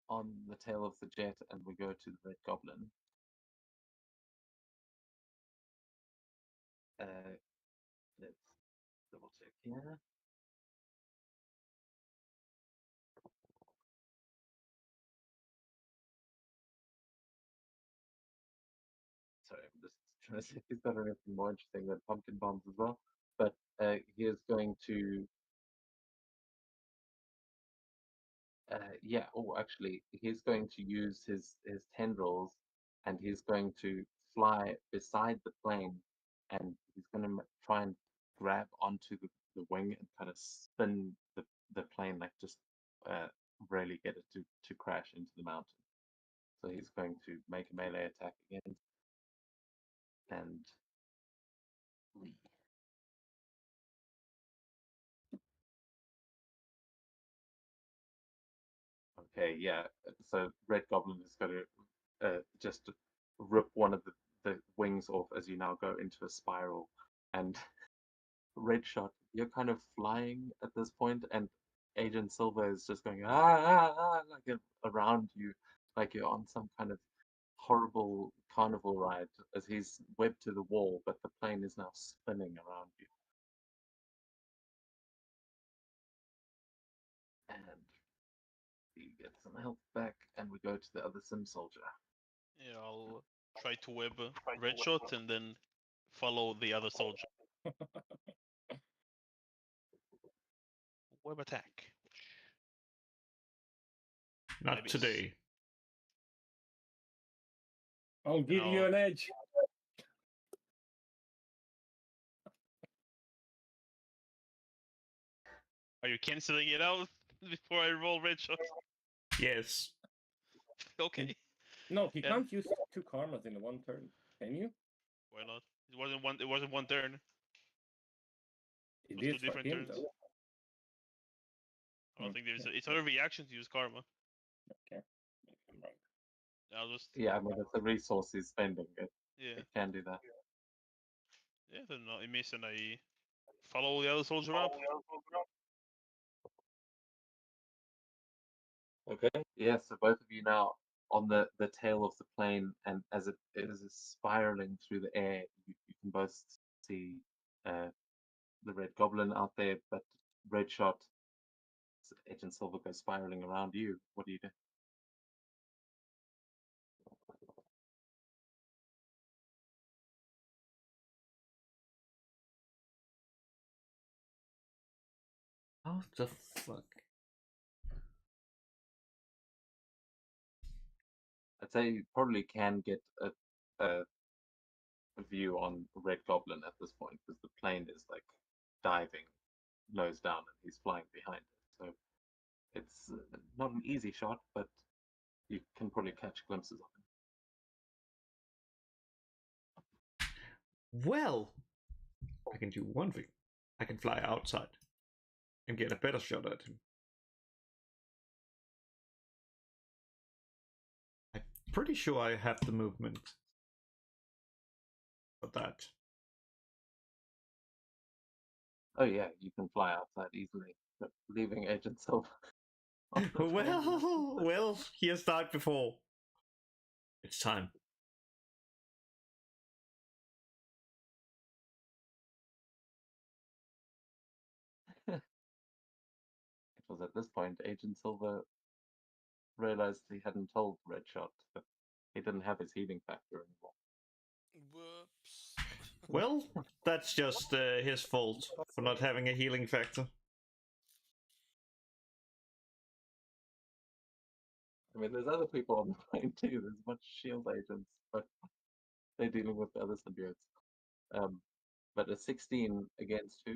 on the tail of the jet, and we go to the red goblin. Let's double check here. Sorry, I'm just trying to see if he's got anything more interesting than pumpkin bombs as well. But he is going to, yeah. Oh, actually, he's going to use his tendrils, and he's going to fly beside the plane, and he's going to try and grab onto the wing and kind of spin the plane, like just really get it to crash into the mountain. So he's going to make a melee attack again, and okay, yeah. So Red Goblin is going to just rip one of the wings off as you now go into a spiral. And Red Shot, you're kind of flying at this point, and Agent Silver is just going like around you, like you're on some kind of horrible carnival ride as he's webbed to the wall, but the plane is now spinning around you. And You get some health back, and we go to the other sim soldier. Yeah, I'll try to web red shot and then follow the other soldier. Web attack. Not Maybe today. I'll give you No. an edge. Are you canceling it out before I roll red shot? Yes. Okay. No, he Yeah. can't use 2 karmas in one turn. Can you? Why not? It wasn't one. It wasn't one turn. It It was two is for different him, turns. though. I don't think there's. It's not a reaction to use karma. Okay. I'm wrong. I'll just. Yeah, I mean, it's a resource he's spending. Yeah. It can do that. Yeah. Then I miss and I follow the other soldier up. Okay. Yeah, so both of you now on the tail of the plane, and as it is spiraling through the air, you can both see the Red Goblin out there, but Red Shot, Agent Silver goes spiraling around you. What do you do? How the fuck? I'd say you probably can get a view on Red Goblin at this point because the plane is like diving nose down and he's flying behind it. So it's not an easy shot, but you can probably catch glimpses of him. Well, I can do one thing. I can fly outside and get a better shot at him. I'm pretty sure I have the movement for that. Oh yeah, you can fly outside easily, but leaving Agent Silver. on the plane. Well, he has died before. It's time. It was at this point Agent Silver realized he hadn't told Red Shot that he didn't have his healing factor anymore. Whoops. Well, that's just his fault for not having a healing factor. I mean, there's other people on the plane too. There's a bunch of shield agents, but they're dealing with the other symbiotes. But a 16 against who?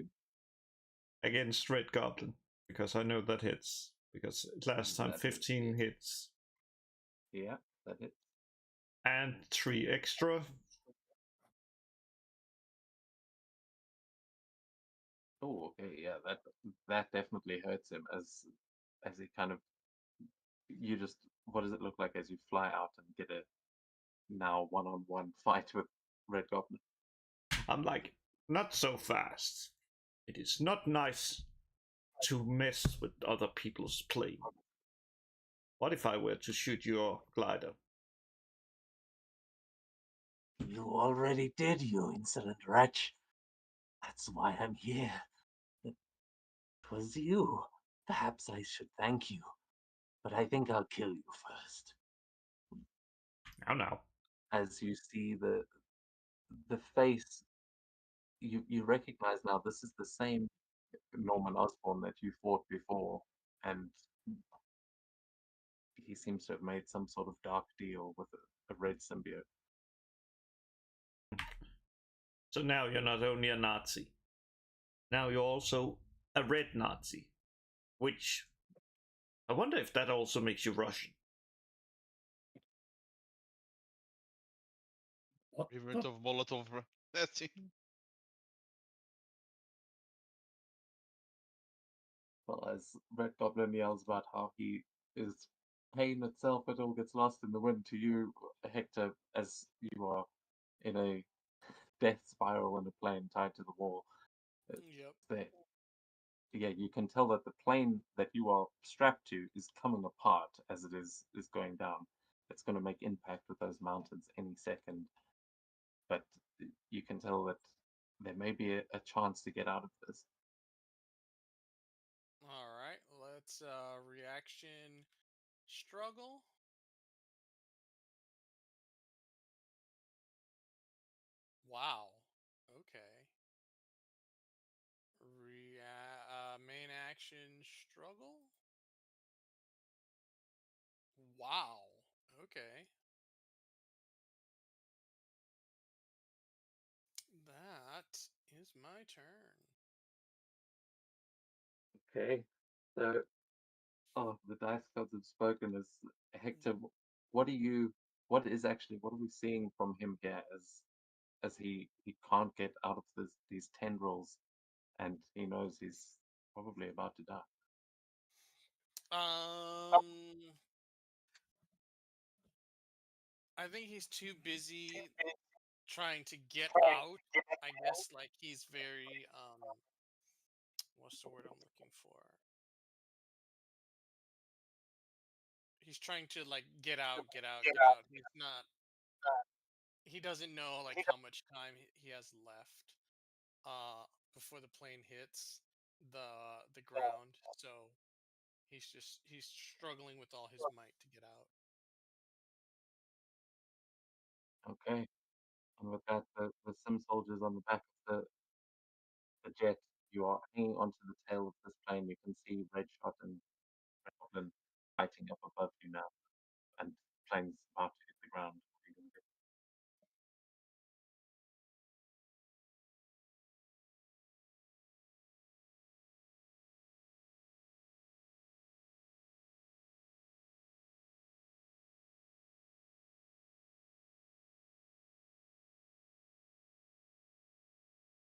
Against Red Goblin, because I know that hits. Because last time That 15 hits. hits. Yeah, that hits. And 3 extra. Oh, okay, yeah, that definitely hurts him as he kind of you just what does it look like as you fly out and get a now one-on-one fight with Red Goblin? I'm like, not so fast. It is not nice to mess with other people's plane. What if I were to shoot your glider? You already did, you insolent wretch. That's why I'm here. It was you. Perhaps I should thank you, but I think I'll kill you first. Now. As you see the face, you recognize now this is the same Norman Osborn that you fought before, and he seems to have made some sort of dark deal with a red symbiote. So now you're not only a Nazi. Now you're also a red Nazi. Which, I wonder if that also makes you Russian. What Favorite the? of Molotov. That's it. Well, as Red Goblin yells about how he is pain itself, it all gets lost in the wind to you, Hector, as you are in a death spiral in a plane tied to the wall. Yep. Yeah, you can tell that the plane that you are strapped to is coming apart as it is going down. It's going to make impact with those mountains any second, but you can tell that there may be a chance to get out of this. All right. Let's reaction struggle. Wow. Okay. Main action struggle. Wow. Okay. That is my turn. Okay. So, oh, the dice gods have spoken. As Hector, what are you? What are we seeing from him here? As he can't get out of these tendrils, and he knows he's probably about to die. Um, I think he's too busy trying to get out. I guess like he's very what's the word I'm looking for? He's trying to like get out, get out, get out. He's not he doesn't know like how much time he has left uh before the plane hits the ground. So he's struggling with all his might to get out. Okay. And with that, the Sim soldiers on the back of the jet, you are hanging onto the tail of this plane. You can see Red Shot and Red Goblin fighting up above you now, and the plane's about to hit the ground. What are you gonna do?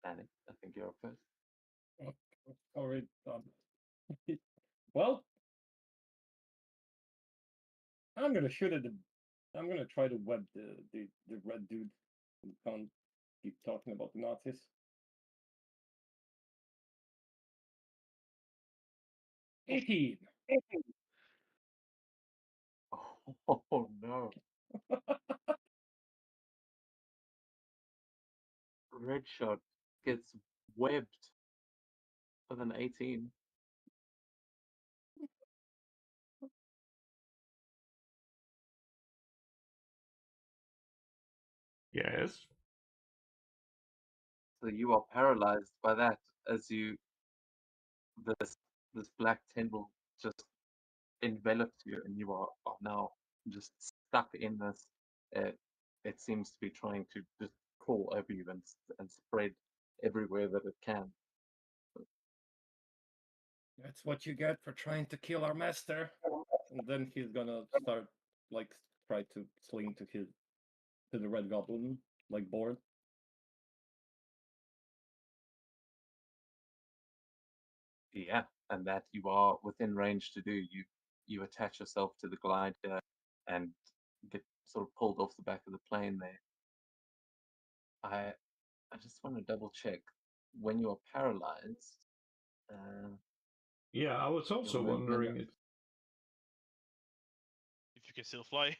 Danny, I think you're up first. Already done. Well, I'm gonna shoot at the. I'm gonna try to web the red dude who can't keep talking about the Nazis. 18. Oh no. Red Shot gets webbed with an 18. Yes. So you are paralyzed by that as this this black tendril just envelops you, and you are now just stuck in this. Uh, it seems to be trying to just crawl over you and spread everywhere that it can. That's what you get for trying to kill our master. And then he's gonna start like try to sling to the red goblin, like bored. Yeah, and that you are within range to do. You attach yourself to the glider and get sort of pulled off the back of the plane there. I I just want to double check when you're paralyzed. Uh, Yeah, I was your also movement. wondering it. If you can still fly.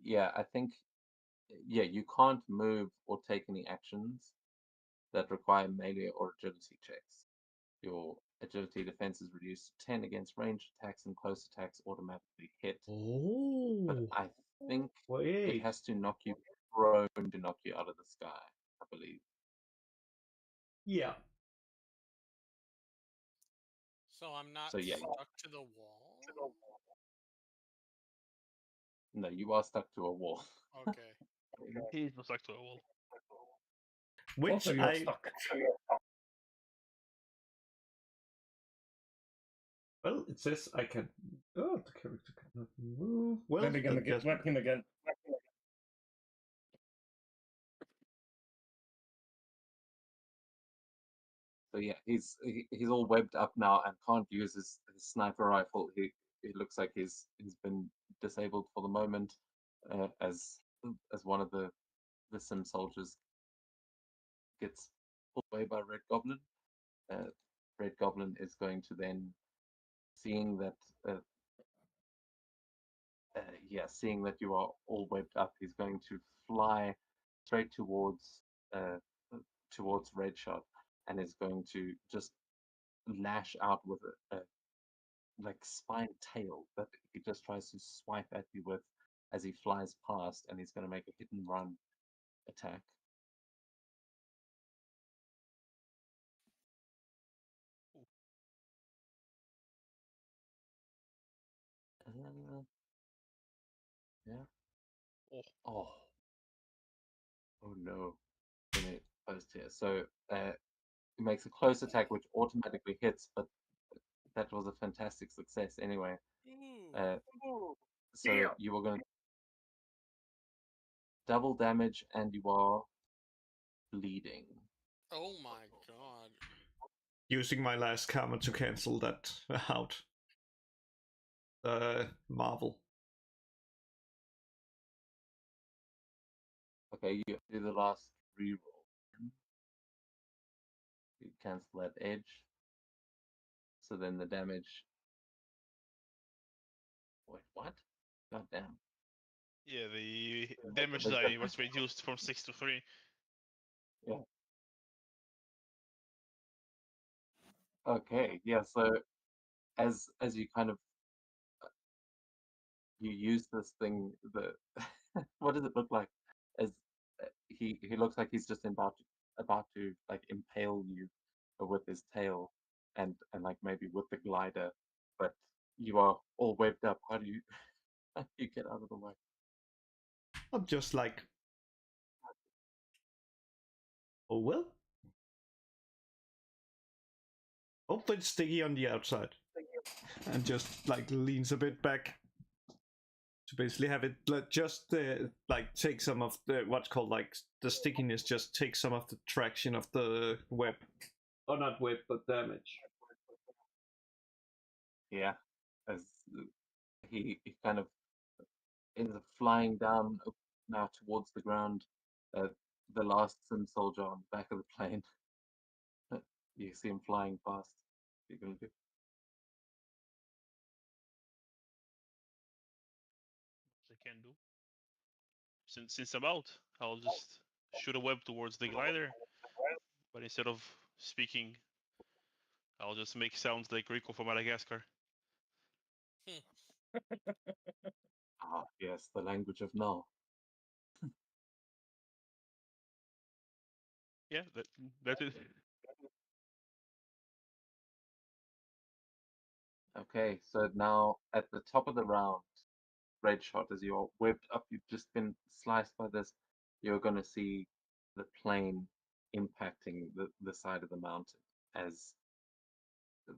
Yeah, I think. Yeah, you can't move or take any actions that require melee or agility checks. Your agility defense is reduced to 10 against ranged attacks, and close attacks automatically hit. But Oh, I think it wait. has to knock you prone to knock you out of the sky, I believe. Yeah. So I'm not So yeah, stuck to the wall. no, you are stuck to a wall. Okay. He's not stuck to a wall. Which Also, you're stuck. well, it says I can. Oh, the character cannot move. Well, Maybe gonna get just web him again. So yeah, he's all webbed up now and can't use his sniper rifle. He looks like he's been disabled for the moment, as one of the Sim soldiers gets pulled away by Red Goblin. Uh, Red Goblin is going to then, seeing that uh, seeing that you are all webbed up, he's going to fly straight towards Red Shot, and is going to just lash out with a like spine tail that he just tries to swipe at you with as he flies past, and he's going to make a hit and run attack. Yeah. Oh. Oh. Oh no. In it post here. So he makes a close attack which automatically hits, but that was a fantastic success anyway. So you were going to double damage and you are bleeding. Oh my god. Using my last karma to cancel that out. Marvel. Okay, you do the last reroll. You cancel that edge. So then the damage. Wait, what? God damn. Yeah, the damage die was reduced from 6 to 3. Yeah. Okay, yeah, so as you kind of you use this thing, the what does it look like? As he looks like he's just about to like impale you with his tail and like maybe with the glider, but you are all webbed up. How do you how do you get out of the way? I'm just like, oh well. Hope it's sticky on the outside. And just like leans a bit back to basically have it just like take some of the what's called like the stickiness, just take some of the traction of the web, or not web but damage. Yeah, as he kind of ends up flying down now towards the ground. The last Sim soldier on the back of the plane. You see him flying past. What are you gonna do? I can do. Since I'm out, I'll just shoot a web towards the glider, but instead of speaking, I'll just make sounds like Rico from Madagascar. Ah, yes, the language of now. Yeah, that is. Okay, so now at the top of the round, Red Shot, as you're webbed up, you've just been sliced by this, you're going to see the plane impacting the side of the mountain as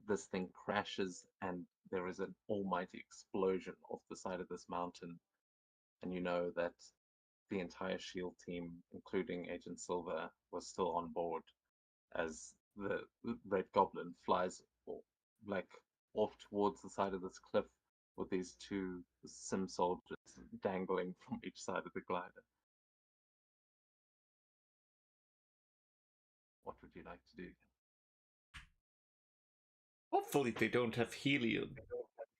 this thing crashes and there is an almighty explosion off the side of this mountain. And you know that the entire SHIELD team, including Agent Silver, was still on board as the Red Goblin flies like off towards the side of this cliff with these two Sim soldiers dangling from each side of the glider. What would you like to do? Hopefully they don't have helium,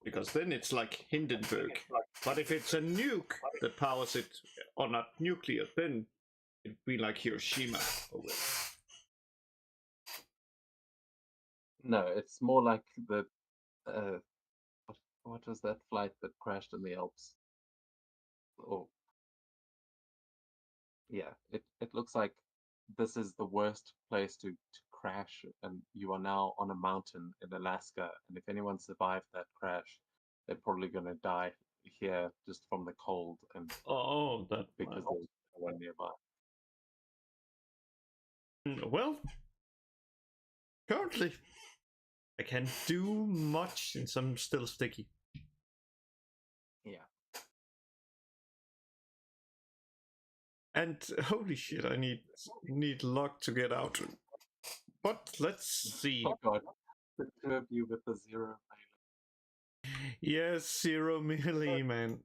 because then it's like Hindenburg. But if it's a nuke that powers it, or not nuclear, then it'd be like Hiroshima. No, it's more like the what was that flight that crashed in the Alps? Oh, yeah, it looks like this is the worst place to crash, and you are now on a mountain in Alaska, and if anyone survived that crash, they're probably going to die here just from the cold and Oh, that because there's no one nearby. Well, currently I can't do much since I'm still sticky. Yeah. And holy shit, I need luck to get out. But let's see. Oh god, the two of you with the 0 melee. Yes, 0 melee, man.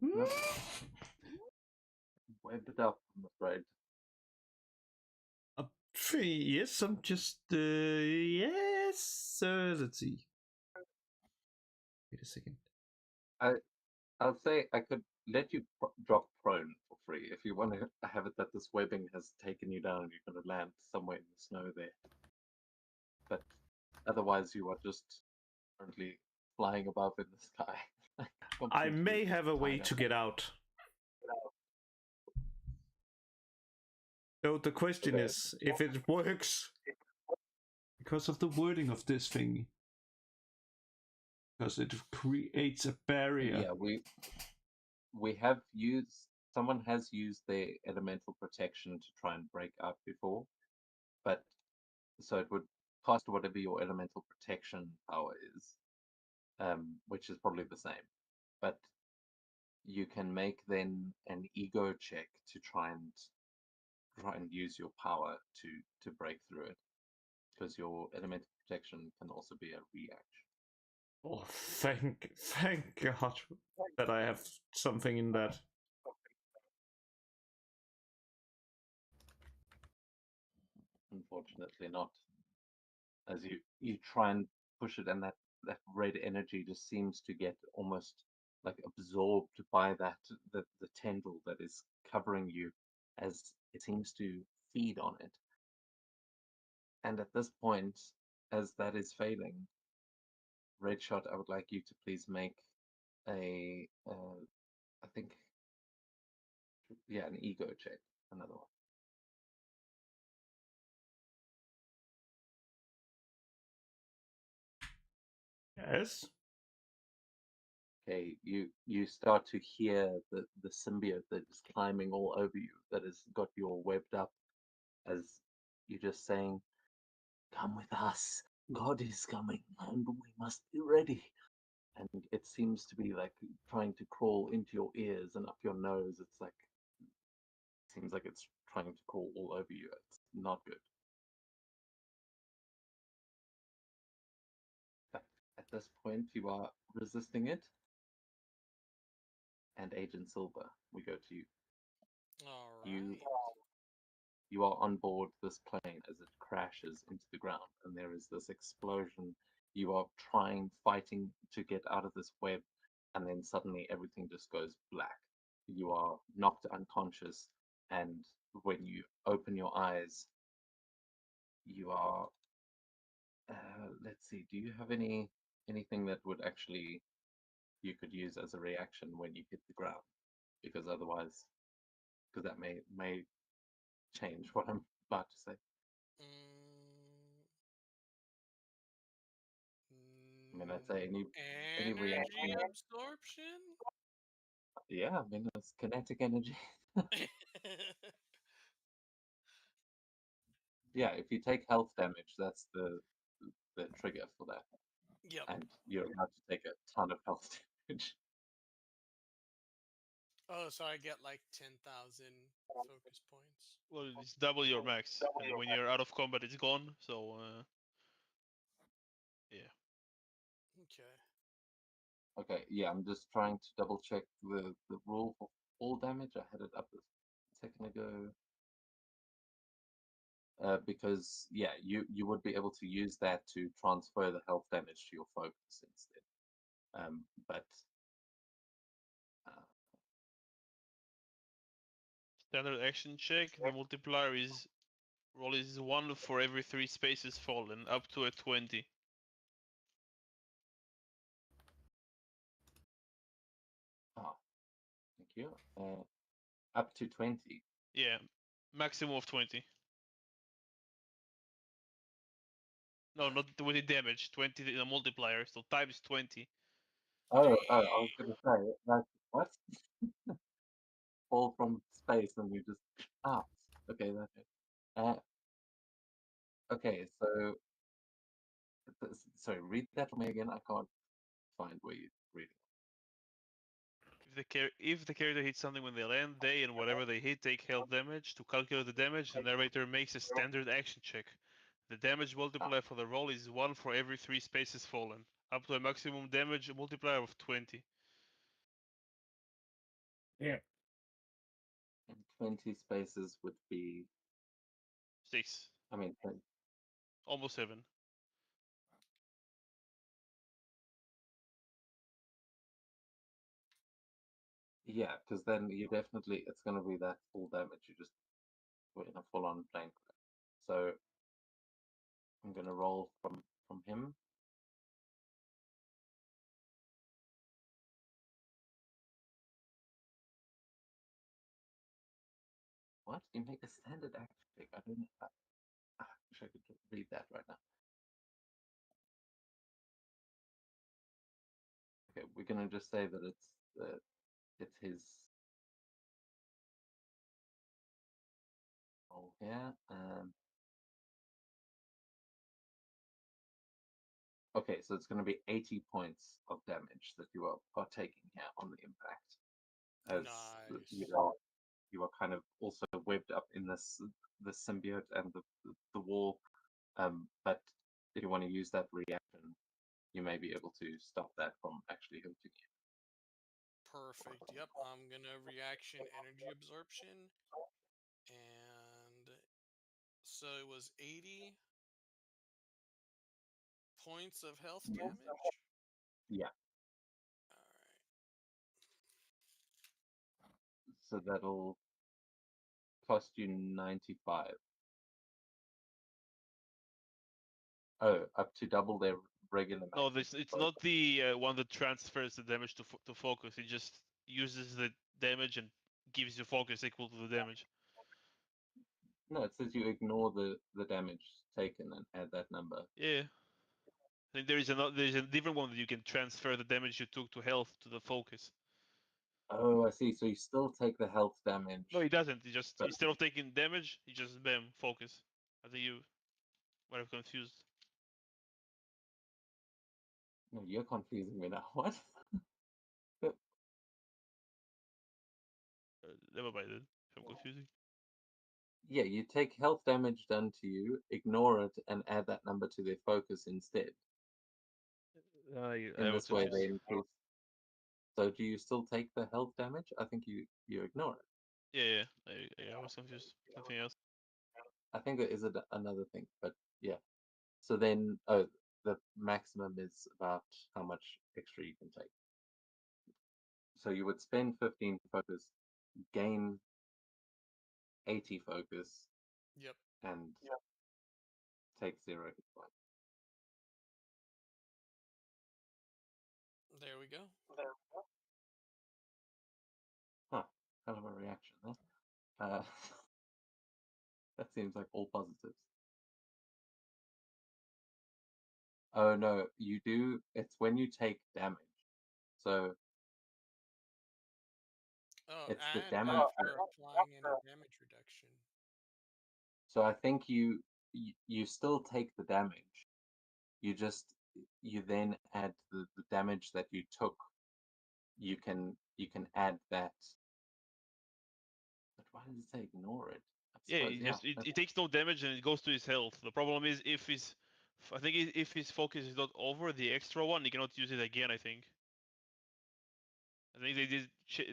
Nope. Webbed up, I'm afraid. Yes, I'm just yes. Let's see. Wait a second. I'll say I could let you drop prone for free if you want to have it that this webbing has taken you down and you're going to land somewhere in the snow there. But otherwise, you are just currently flying above in the sky. I completely may have a way tied to up. get out. So the question Okay. is if it works because of the wording of this thing. Because it creates a barrier. Yeah, we have used, someone has used their elemental protection to try and break out before, but so it would cost whatever your elemental protection power is, which is probably the same. But you can make then an ego check to try and use your power to break through it, because your elemental protection can also be a reaction. Oh, thank God that I have something in that. Unfortunately not. As you try and push it, and that red energy just seems to get almost like absorbed by the tendril that is covering you, as it seems to feed on it. And at this point, as that is failing, Redshot, I would like you to please make a I think, yeah, an ego check, another one. Yes. Okay, you start to hear the symbiote that is climbing all over you, that has got you all webbed up, as you're just saying, "Come with us. God is coming, and we must be ready." And it seems to be like trying to crawl into your ears and up your nose. It's like, seems like it's trying to crawl all over you. It's not good. But at this point, you are resisting it. And Agent Silver, we go to you. All You right. you are on board this plane as it crashes into the ground, and there is this explosion. You are fighting to get out of this web, and then suddenly everything just goes black. You are knocked unconscious, and when you open your eyes, you are. Let's see. Do you have anything that would actually you could use as a reaction when you hit the ground? Because otherwise, because that may change what I'm about to say. I mean, I'd say any reaction. Energy absorption? Yeah, I mean, it's kinetic energy. Yeah, if you take health damage, that's the trigger for that, Yep. and you're about to take a ton of health damage. Oh, so I get like 10,000 focus points. Well, it's double your max, and when you're out of combat, it's gone. So, yeah. Okay. Okay, yeah, I'm just trying to double check the rule for all damage. I had it up a second ago. Because yeah, you would be able to use that to transfer the health damage to your focus instead. But uh, Standard action check. The multiplier is roll is 1 for every 3 spaces fallen, up to a 20. oh, thank you. Up to 20. Yeah, maximum of 20. No, not 20 damage. 20 the multiplier, so times 20. Oh, I was gonna say that what? Fall from space and you just okay, that's it. Uh, okay, so sorry, read that for me again. I can't find where you're reading. If the character hits something when they land, they and whatever they hit take health damage. To calculate the damage, the narrator makes a standard action check. The damage multiplier for the roll is 1 for every 3 spaces fallen, up to a maximum damage multiplier of 20. Yeah. And 20 spaces would be, 6. I mean, Almost 7. Yeah, because then you definitely it's gonna be that full damage. You just were in a full-on plane. So I'm gonna roll from him. What? You make a standard action check? I don't know. I wish I could read that right now. Okay, we're gonna just say that it's his roll here. Okay, so it's gonna be 80 points of damage that you are taking here on the impact, as Nice. you are kind of also webbed up in the symbiote and the wall. But if you want to use that reaction, you may be able to stop that from actually hurting you. Perfect. Yep. I'm gonna reaction energy absorption, and so it was 80 points of health damage. Yeah, All right. so that'll cost you 95. Oh, up to double their regular No, maximum. it's not the one that transfers the damage to focus. It just uses the damage and gives you focus equal to the damage. No, it says you ignore the damage taken and add that number. Yeah. I think there's a different one that you can transfer the damage you took to health to the focus. Oh, I see. So you still take the health damage. No, he doesn't. He just But instead of taking damage, he just bam focus. I think you might have confused. no, you're confusing me now. What? Never mind then. If I'm confusing. Yeah, you take health damage done to you, ignore it, and add that number to their focus instead. I In was this way, they confused. increase. So do you still take the health damage? I think you ignore it. Yeah. I was confused. Nothing else. I think there is another thing, but yeah. So then, oh, the maximum is about how much extra you can take. So you would spend 15 focus, gain 80 focus, Yep. and take 0 hit points. There we go. Huh, hell of a reaction there. That seems like all positives. Oh no, you do. It's when you take damage. So Oh, it's the and damage. after applying any damage reduction. So I think you still take the damage. You then add the damage that you took. You can add that. But why does it say ignore it? I Yeah, suppose, it yeah. just it takes no damage and it goes to his health. The problem is if his, I think if his focus is not over the extra one, he cannot use it again. I think they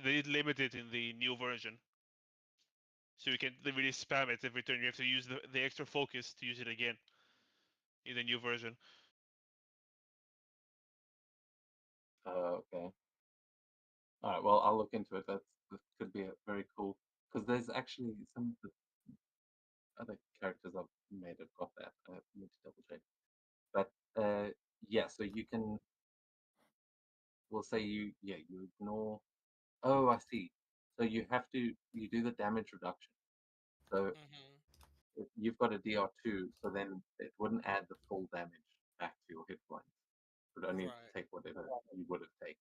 did limit it in the new version, so you can really spam it every turn. You have to use the extra focus to use it again in the new version. Okay. All right. Well, I'll look into it. That could be very cool because there's actually some of the other characters I've made have got that. I need to double check. But yeah, so you can. We'll say you ignore. Oh, I see. So you do the damage reduction. So Mm-hmm. if you've got a DR2, so then it wouldn't add the full damage back to your hit points. It would only Right. take whatever you would have taken.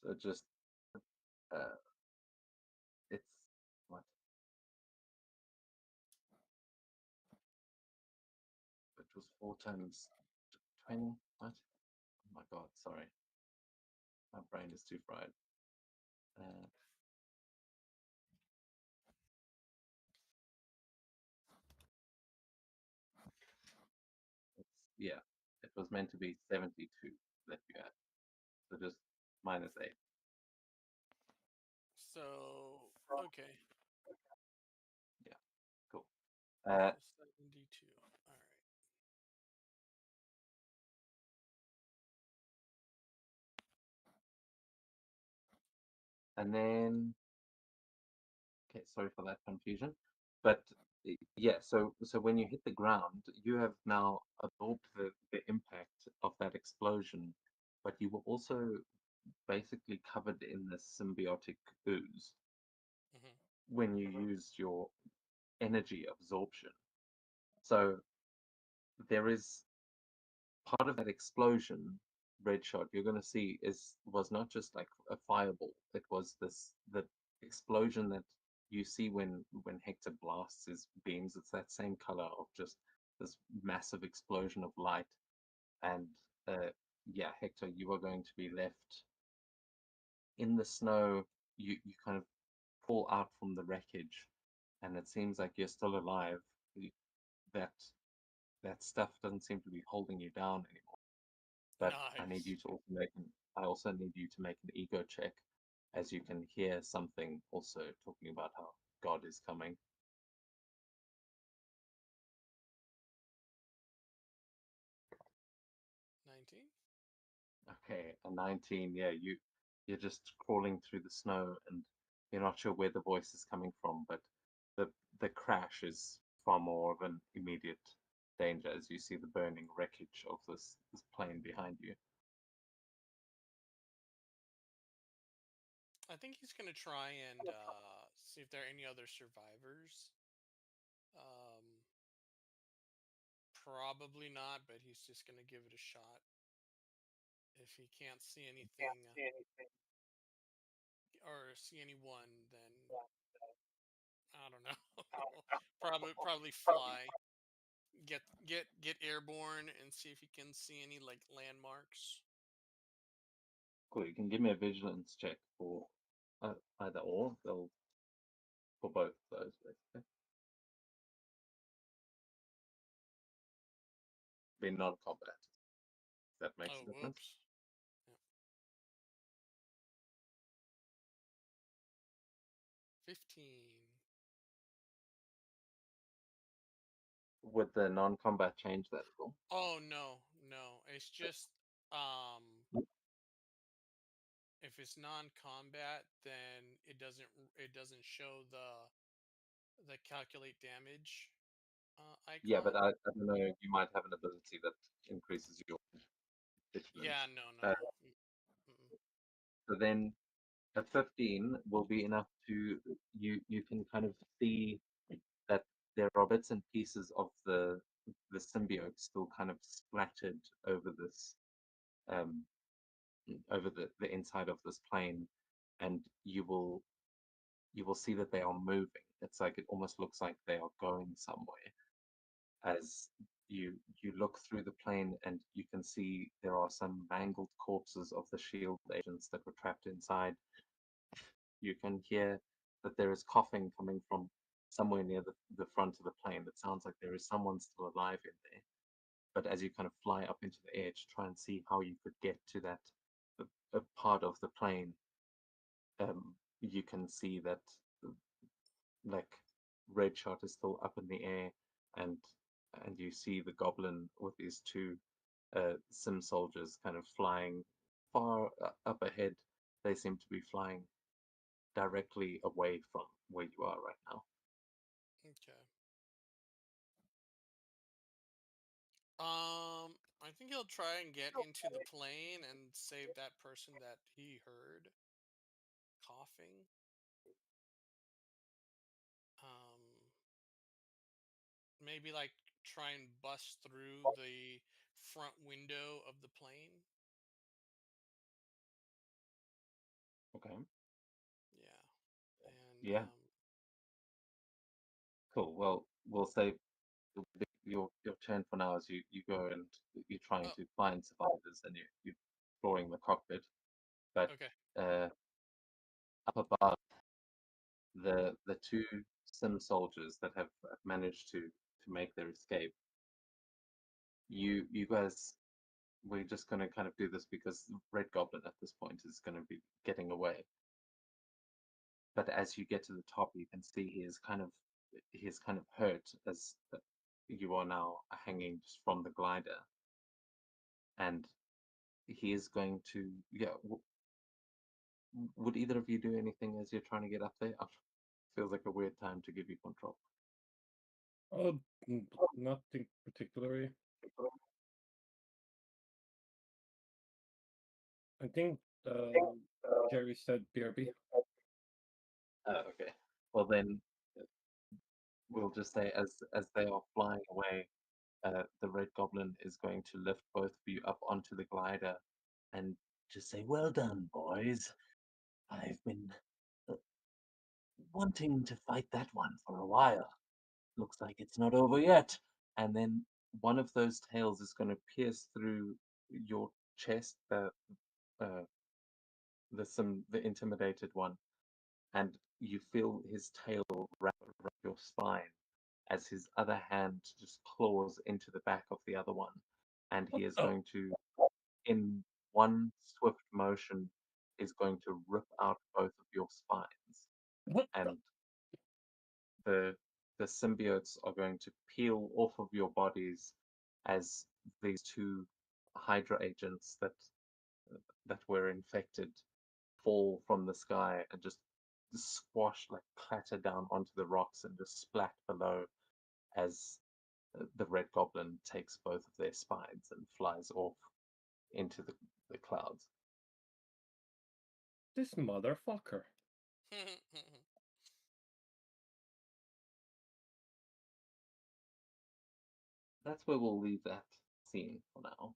So just uh, it's what? It was 4 times 20. What? Oh my god, sorry. My brain is too fried. Uh, yeah, it was meant to be 72 that you had. So just minus 8. So, okay. Yeah, cool. So 72. All right. And then, okay, sorry for that confusion. But yeah, so when you hit the ground, you have now absorbed the impact of that explosion, but you were also basically covered in this symbiotic ooze Hmm. when you used your energy absorption. So there is part of that explosion, red shot, you're going to see was not just like a fireball. It was the explosion that you see when Hector blasts his beams. It's that same color of just this massive explosion of light. And yeah, Hector, you are going to be left in the snow. You kind of fall out from the wreckage, and it seems like you're still alive. That that stuff doesn't seem to be holding you down anymore. But Nice. I also need you to make an ego check, as you can hear something also talking about how God is coming. 19. Okay, a 19. Yeah, you're just crawling through the snow, and you're not sure where the voice is coming from, but the the crash is far more of an immediate danger as you see the burning wreckage of this plane behind you. I think he's gonna try and see if there are any other survivors. Um, Probably not, but he's just gonna give it a shot. If he can't see anything or see anyone, then I don't know. Probably fly. Get airborne and see if he can see any like landmarks. Cool. You can give me a vigilance check for either or. They'll for both of those basically. Be non-combat. That makes Oh, a difference. whoops. Yeah. 15. Would the non-combat change that at all? Oh no, no. It's just if it's non-combat, then it doesn't show the calculate damage Yeah, but icon. I don't know. You might have an ability that increases your Yeah, vigilance. no, no, Uh, no. Mm-mm. so then a 15 will be enough to you can kind of see that there are bits and pieces of the symbiote still kind of splattered over this um over the inside of this plane, and you will see that they are moving. It's like it almost looks like they are going somewhere as you look through the plane, and you can see there are some mangled corpses of the shield agents that were trapped inside. You can hear that there is coughing coming from somewhere near the front of the plane. It sounds like there is someone still alive in there. But as you kind of fly up into the air to try and see how you could get to that a part of the plane, you can see that like red shot is still up in the air, and you see the goblin with these two sim soldiers kind of flying far up ahead. They seem to be flying directly away from where you are right now. Okay. I think he'll try and get into the plane and save that person that he heard coughing. Um, Maybe like try and bust through the front window of the plane. Okay. Yeah, and Yeah. Cool. Well, we'll say your turn for now as you go and you're trying oh, to find survivors, and you're exploring the cockpit. But okay, uh, up above, the two sim soldiers that have managed to make their escape, you guys, we're just going to kind of do this because Red Goblin at this point is going to be getting away. But as you get to the top, you can see he is kind of hurt as you are now hanging just from the glider, and he is going to, yeah. would either of you do anything as you're trying to get up there? Feels like a weird time to give you control. Nothing particularly. I think Jerry said BRB. Oh, okay. Well then, we'll just say as they are flying away, the Red Goblin is going to lift both of you up onto the glider and Just say, well done, boys. I've been uh, wanting to fight that one for a while. Looks like it's not over yet. and then one of those tails is going to pierce through your chest, uh, the intimidated one, and you feel his tail wrap around your spine as his other hand just claws into the back of the other one, and he is Oh, going to, in one swift motion, is going to rip out both of your spines, what? and the symbiotes are going to peel off of your bodies as these two Hydra agents that were infected fall from the sky and just squash, like clatter down onto the rocks and just splat below as the Red Goblin takes both of their spines and flies off into the clouds. This motherfucker. That's where we'll leave that scene for now.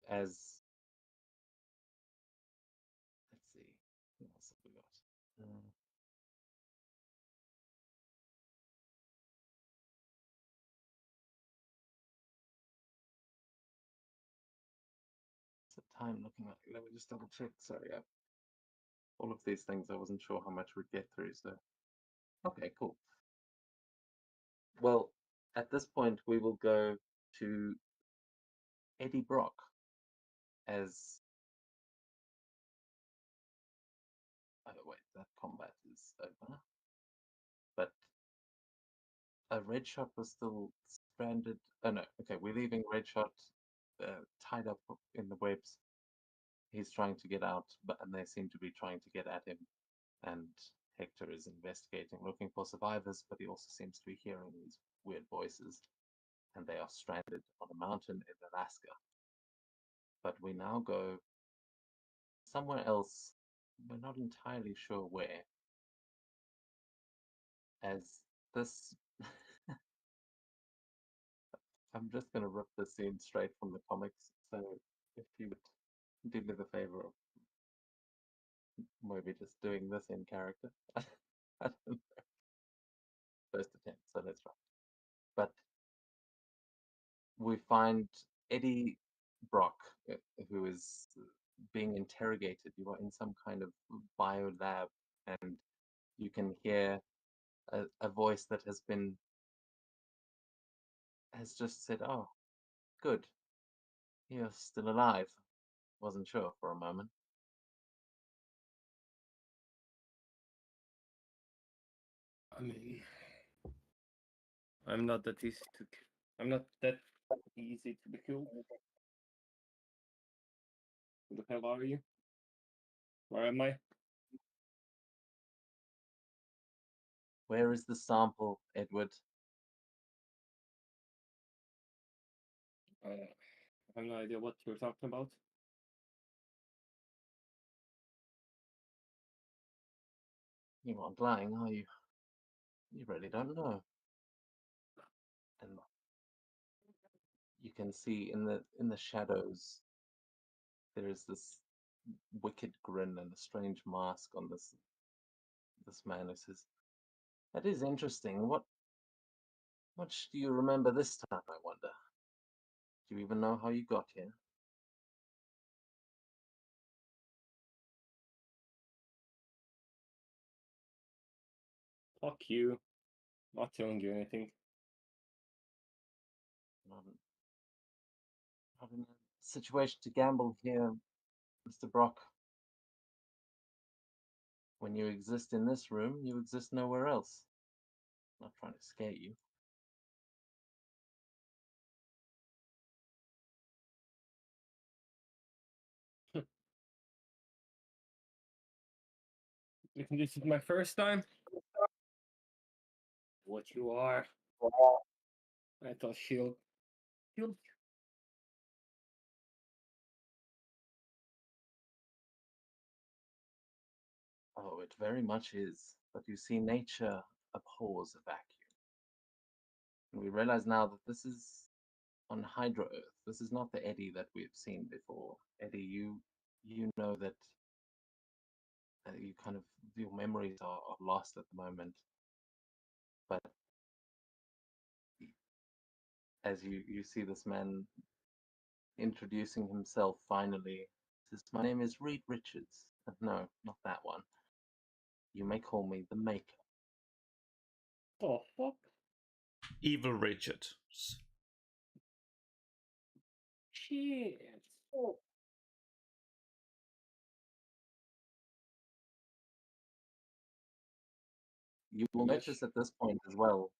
As let's see, what else have we got? What's the time looking like? Let me just double check. Sorry, all of these things I wasn't sure how much we'd get through. So, okay, cool. Well, at this point, we will go to Eddie Brock as. Oh, wait, that combat is over. But Red Shot was still stranded. Oh, no. Okay, we're leaving Red Shot tied up in the webs. He's trying to get out, and they seem to be trying to get at him. And Hector is investigating, looking for survivors, but he also seems to be hearing these weird voices. And they are stranded on a mountain in Alaska. But we now go somewhere else. We're not entirely sure where. As this, I'm just going to rip the scene straight from the comics. So if you would do me the favor of maybe just doing this in character. I don't know. First attempt, so let's try. But we find Eddie Brock, who is being interrogated. You are in some kind of bio lab, and you can hear a voice that has just said, "Oh, good, you're still alive." Wasn't sure for a moment. I mean, I'm not that easy to. I'm not that easy to be killed. Who the hell are you? Where am I? Where is the sample, Edward? I have no idea what you're talking about. You aren't lying, are you? You really don't know. And you can see in the shadows there is this wicked grin and a strange mask on this man who says, "That is interesting. What much do you remember this time, I wonder? Do you even know how you got here?" Fuck you. Not telling you anything. Not, not in a situation to gamble here, Mr. Brock. When you exist in this room, you exist nowhere else. I'm not trying to scare you. If this is my first time, what you are, I thought she'll. Oh, it very much is. But you see, nature abhors a vacuum. And we realize now that this is on Hydra Earth. This is not the Eddie that we've seen before. Eddie, you know that you kind of your memories are lost at the moment. But as you see this man introducing himself finally, says, "My name is Reed Richards." No, not that one. You may call me the Maker. Oh fuck! Evil Richard. Shit! You will Yes. notice at this point as well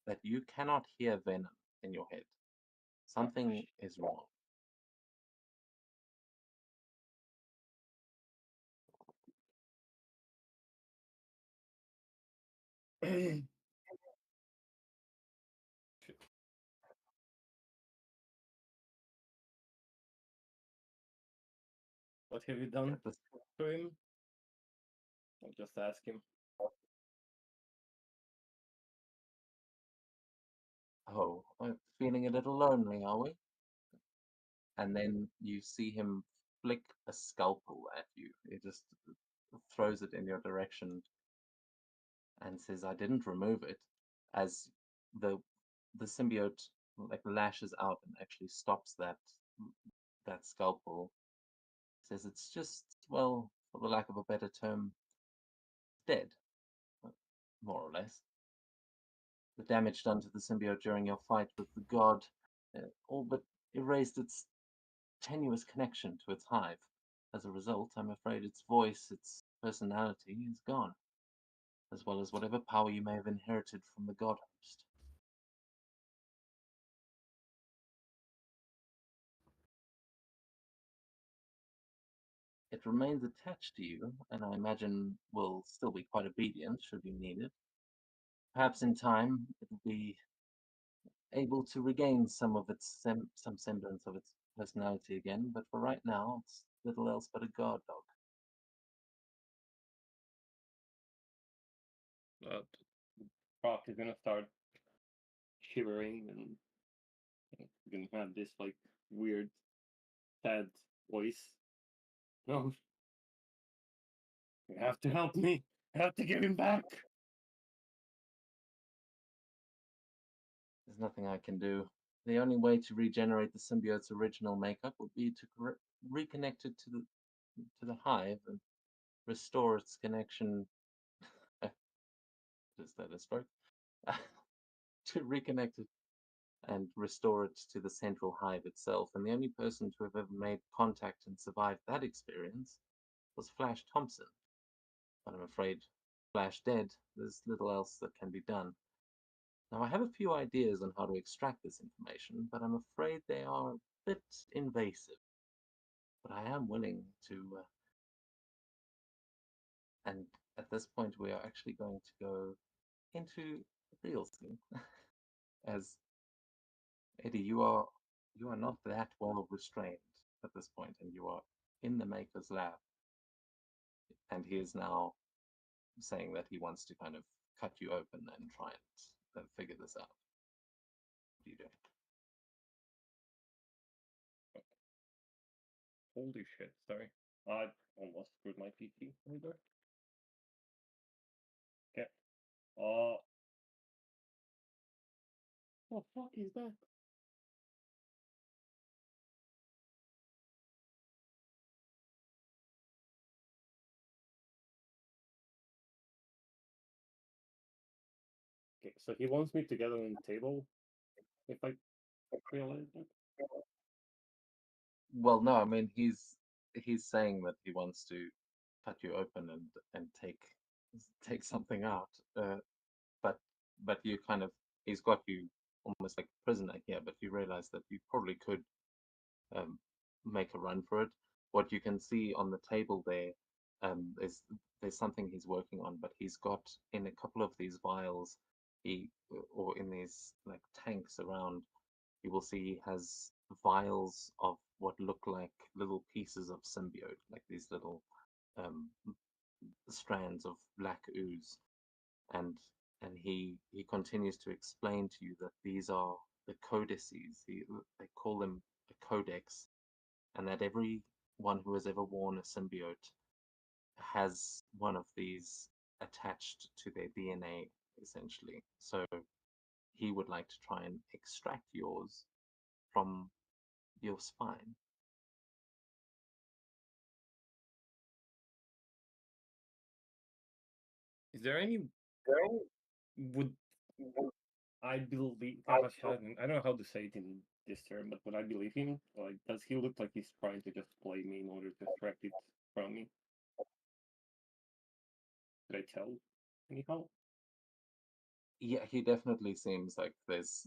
that you cannot hear venom in your head. Something is wrong. What have you done At this, to him? I'll just ask him. oh, I'm feeling a little lonely, are we? And then you see him flick a scalpel at you. He just throws it in your direction and says, "I didn't remove it," as the the symbiote like lashes out and actually stops that scalpel. Says it's just, well, for the lack of a better term, dead, more or less. The damage done to the symbiote during your fight with the god all but erased its tenuous connection to its hive. As a result, I'm afraid its voice, its personality is gone, as well as whatever power you may have inherited from the god host. It remains attached to you, and I imagine will still be quite obedient should you need it. Perhaps in time it will be able to regain some of its some semblance of its personality again, but for right now, it's little else but a guard dog. Brock is gonna start shivering and he's gonna have this like weird, sad voice. No, you have to help me. I have to give him back. There's nothing I can do. The only way to regenerate the symbiote's original makeup would be to reconnect it to the hive and restore its connection. Is that a stroke? To reconnect it and restore it to the central hive itself. And the only person to have ever made contact and survived that experience was Flash Thompson. But I'm afraid, Flash dead, there's little else that can be done. Now, I have a few ideas on how to extract this information, but I'm afraid they are a bit invasive. But I am willing to, and at this point, we are actually going to go into the real scene. As Eddie, you are not that well restrained at this point, and you are in the Maker's lab, and he is now saying that he wants to kind of cut you open and try and figure this out. What do you do? Holy shit! Sorry, I almost screwed my PT reader. Okay. What the fuck is that? Okay, so he wants me to get on the table. If I realize that. Well, no, I mean he's saying that he wants to cut you open and take something out. But you kind of he's got you almost like a prisoner here. But you realize that you probably could um, make a run for it. What you can see on the table there there's something he's working on, but he's got in a couple of these vials, or in these like tanks around, you will see he has vials of what look like little pieces of symbiote, like these little um, strands of black ooze, and he continues to explain to you that these are the codices. They call them a codex, and that everyone who has ever worn a symbiote has one of these attached to their DNA, essentially. So he would like to try and extract yours from your spine. Is there any would I believe I don't know how to say it in this term, but would I believe him? Like, does he look like he's trying to just play me in order to extract it from me? Did I tell anyhow? Yeah, he definitely seems like this.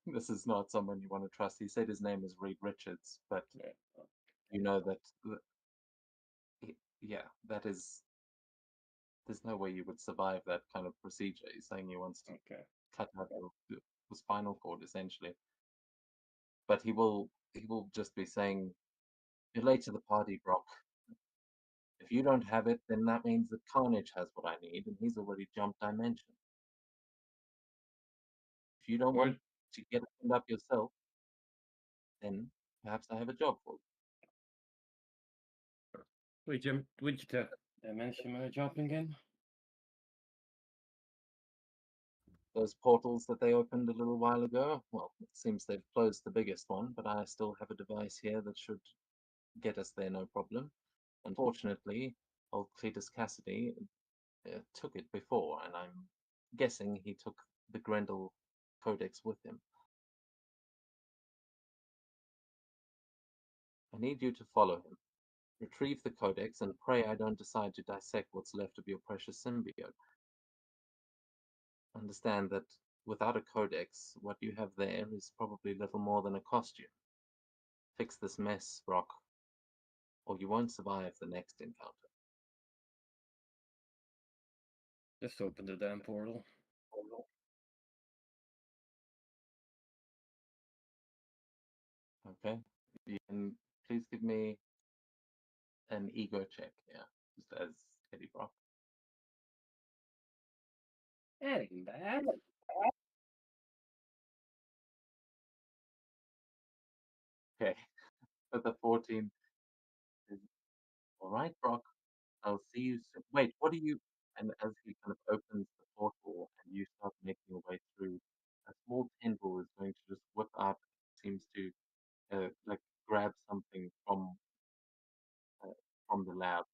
This is not someone you want to trust. He said his name is Reed Richards, but Yeah. you know that, yeah, that is. There's no way you would survive that kind of procedure. He's saying he wants to Okay. cut out your spinal cord, essentially. But he will just be saying, "You're late to the party, Brock. If you don't have it, then that means that Carnage has what I need, and he's already jumped dimension. If you don't Or want to get it up yourself, then perhaps I have a job for you." which dimension am I jumping in? Those portals that they opened a little while ago, well, it seems they've closed the biggest one, but I still have a device here that should get us there no problem. Unfortunately, old Cletus Cassidy took it before, and I'm guessing he took the Grendel Codex with him. I need you to follow him. Retrieve the Codex and pray I don't decide to dissect what's left of your precious symbiote. Understand that without a Codex, what you have there is probably little more than a costume. Fix this mess, Brock, or you won't survive the next encounter. Just open the damn portal. Okay? You can please give me an ego check, yeah, just as Eddie Brock. That ain't bad. Okay, but the 14 is all right, Brock. I'll see you soon. Wait, what are you? And as he kind of opens the portal and you start making your way through, a small tendril is going to just whip out, seems to like grab something uh, from the lab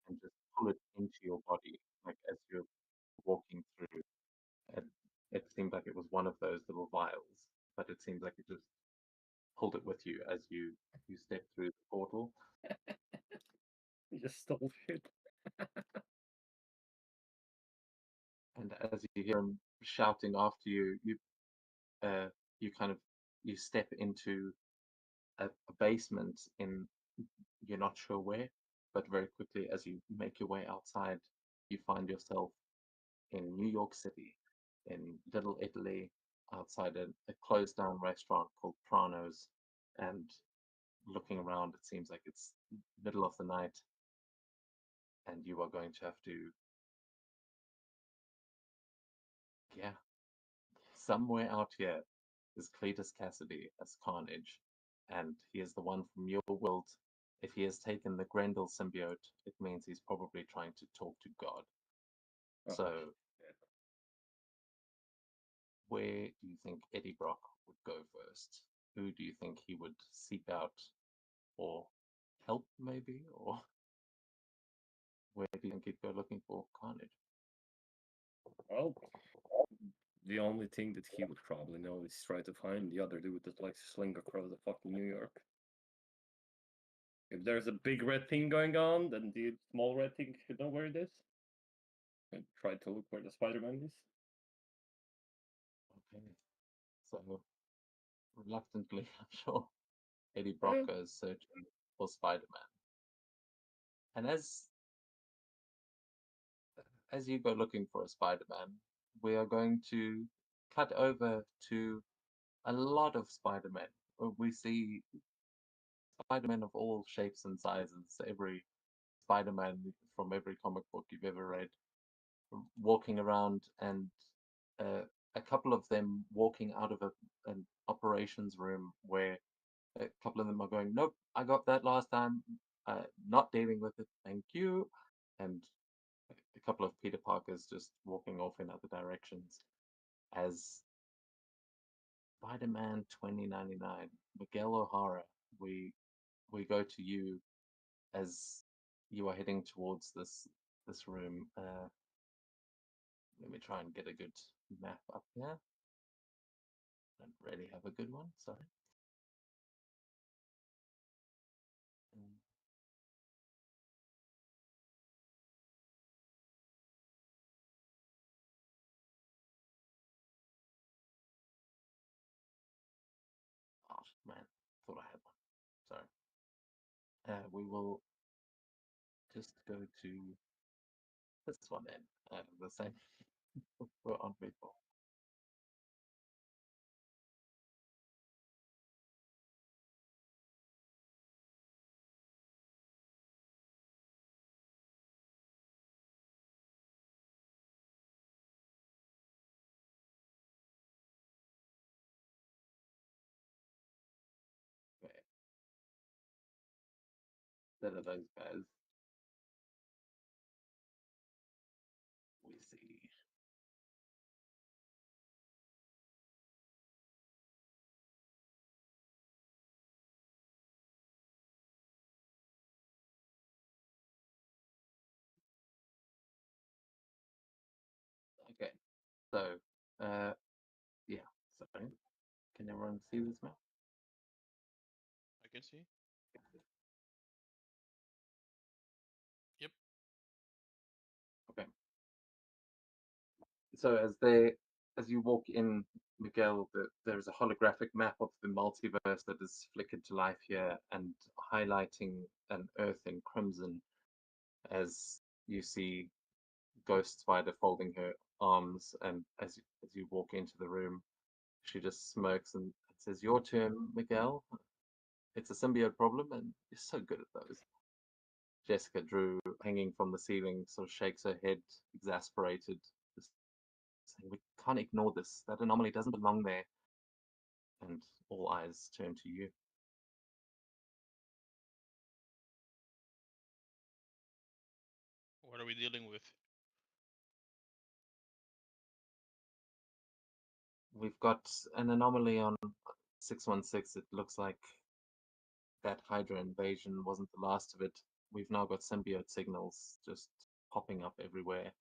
and just pull it into your body, like as you're walking through. And it seemed like it was one of those little vials, but it seems like it just pulled it with you as you step through the portal. You just stole shit. And as you hear him shouting after you, uh, you kind of you step into a basement in you're not sure where, but very quickly as you make your way outside, you find yourself in New York City, in Little Italy, outside a closed down restaurant called Prano's, and looking around, it seems like it's middle of the night, and you are going to have to, yeah, somewhere out here is Cletus Cassidy as Carnage, and he is the one from your world. If he has taken the Grendel symbiote, it means he's probably trying to talk to God. Oh, So, shit. where do you think Eddie Brock would go first? Who do you think he would seek out or help, maybe? Or where do you think he'd go looking for Carnage? Well, the only thing that he would probably know is try to find the other dude that likes to sling across the fucking New York. If there's a big red thing going on, then the small red thing should know where it is. And try to look where the Spider-Man is. Okay. So, reluctantly, I'm sure Eddie Brock Eh, goes searching for Spider Man. And as as you go looking for a Spider-Man, we are going to cut over to a lot of Spider-Men. We see Spider-Man of all shapes and sizes, every Spider-Man from every comic book you've ever read, walking around, and uh, a couple of them walking out of an operations room where a couple of them are going, "Nope, I got that last time. Not dealing with it. Thank you." And a couple of Peter Parkers just walking off in other directions. As Spider-Man 2099, Miguel O'Hara, we go to you as you are heading towards this room. Let me try and get a good map up here. Don't really have a good one, sorry. Um, Oh man, thought I had one. Sorry. We will just go to this one then. The same we're on before. Okay. Instead of those guys, we see. Okay, so yeah, sorry. Can everyone see this map? I can see. Yep. Okay. So as you walk in, Miguel, there's a holographic map of the multiverse that is flickered to life here and highlighting an Earth in crimson as you see Ghost Spider folding her arms, and as you walk into the room, she just smirks and says, "Your turn, Miguel. It's a symbiote problem, and you're so good at those." Jessica Drew, hanging from the ceiling, sort of shakes her head, exasperated, just saying, "We can't ignore this. That anomaly doesn't belong there." And all eyes turn to you. What are we dealing with? We've got an anomaly on 616. It looks like that Hydra invasion wasn't the last of it. We've now got symbiote signals just popping up everywhere.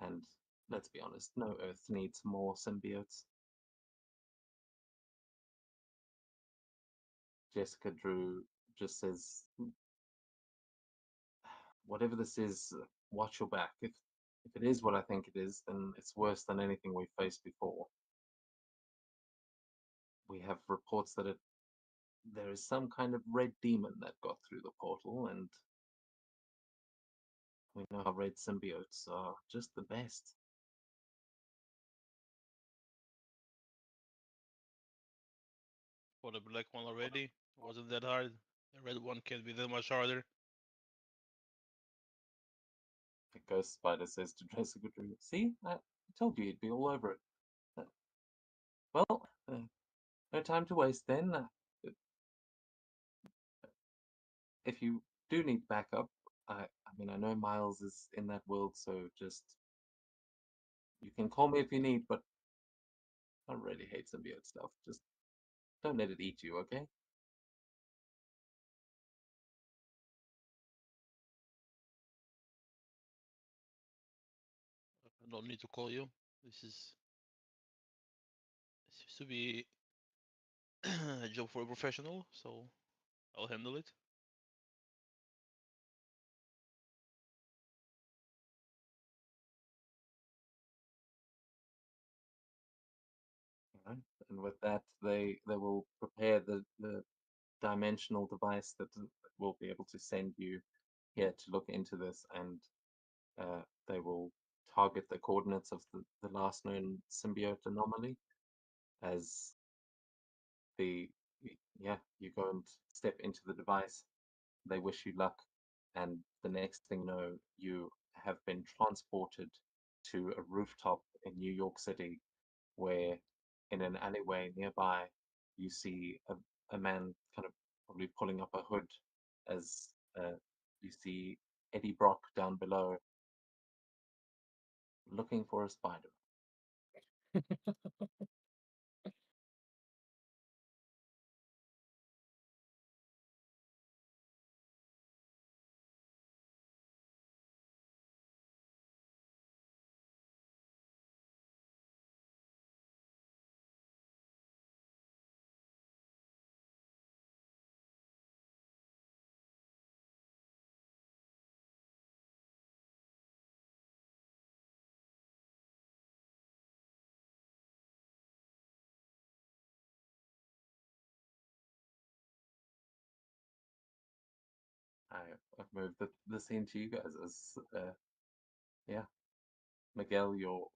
And let's be honest, no Earth needs more symbiotes. Jessica Drew just says, "Whatever this is, watch your back. If it is what I think it is, then it's worse than anything we've faced before. We have reports that there is some kind of red demon that got through the portal, and we know how red symbiotes are just the best." For the black one already? Wasn't that hard? The red one can't be that much harder. The Ghost Spider says to Jessica Drew, "See, I told you you'd be all over it. Uh, well, no time to waste then. If you do need backup, I mean, I know Miles is in that world, so just you can call me if you need, but I really hate symbiote stuff. Just don't let it eat you, okay?" I don't need to call you. Seems to be a job for a professional, so I'll handle it. Alright. And with that, they will prepare the dimensional device that will be able to send you here to look into this, and they will target the coordinates of the last known symbiote anomaly. As you go and step into the device. They wish you luck, and the next thing you know, you have been transported to a rooftop in New York City, where in an alleyway nearby, you see a man kind of probably pulling up a hood as you see Eddie Brock down below looking for a spider. I've moved the scene to you guys as yeah, Miguel, your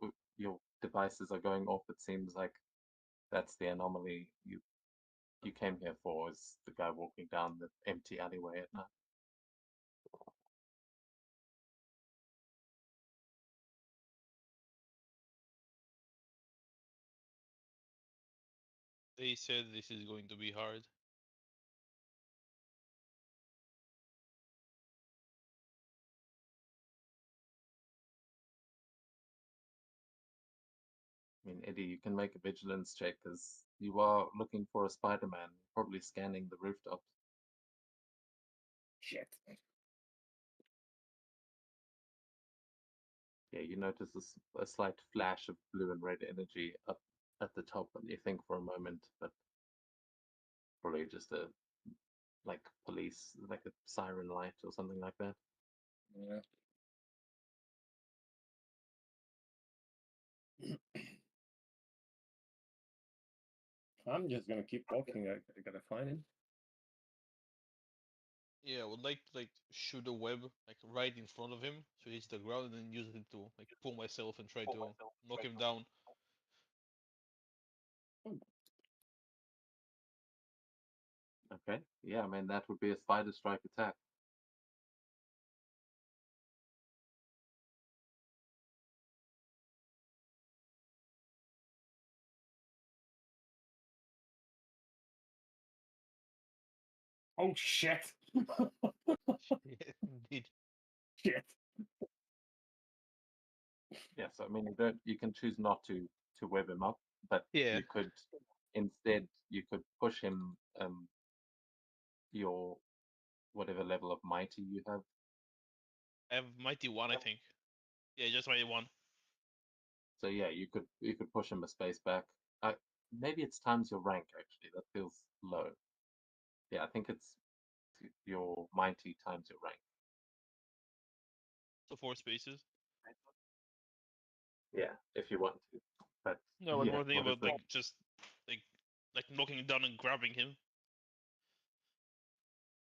devices are going off. It seems like that's the anomaly you came here for, is the guy walking down the empty alleyway at night. They said this is going to be hard. I mean, Eddie, you can make a vigilance check because you are looking for a Spider-Man, probably scanning the rooftops. Shit. Yeah, you notice a slight flash of blue and red energy up at the top, and you think for a moment, but probably just a like police, like a siren light or something like that. Yeah. I'm just gonna keep walking. I gotta find him. Yeah, I would like to shoot a web like right in front of him, so he hits the ground, and then use it to like pull myself and try to knock him down. Okay, yeah, I mean that would be a spider strike attack. Oh shit! Yeah, indeed. Shit. Yes, I mean you can choose not to web him up, but Yeah. you could instead you could push him your whatever level of mighty you have. I have mighty 1, I think. Yeah, just mighty 1. So yeah, you could push him a space back. Maybe it's times your rank actually. That feels low. Yeah, I think it's your mighty times your rank. So 4 spaces. Yeah, if you want to. But No, I'm yeah, more thinking what is about the like just like knocking him down and grabbing him,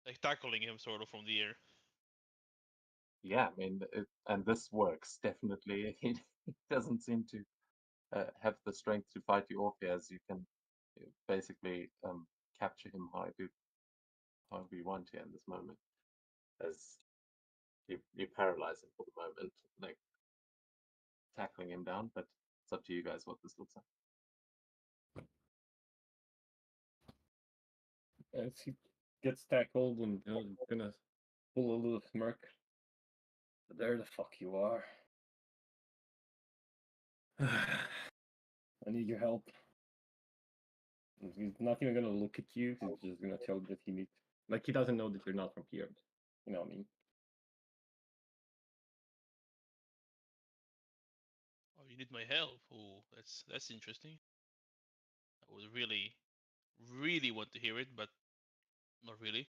like tackling him sort of from the air. yeah, I mean, and this works definitely. He doesn't seem to have the strength to fight you off here, as you can basically capture him however you want here in this moment, as you paralyze him for the moment, like tackling him down. But it's up to you guys what this looks like. As he gets tackled and gonna pull a little smirk. There the fuck you are. I need your help. He's not even gonna look at you. He's just gonna tell you that he needs. Like he doesn't know that you're not from here. You know what I mean? Oh, you need my help? Oh, that's interesting. I would really, really want to hear it, but not really.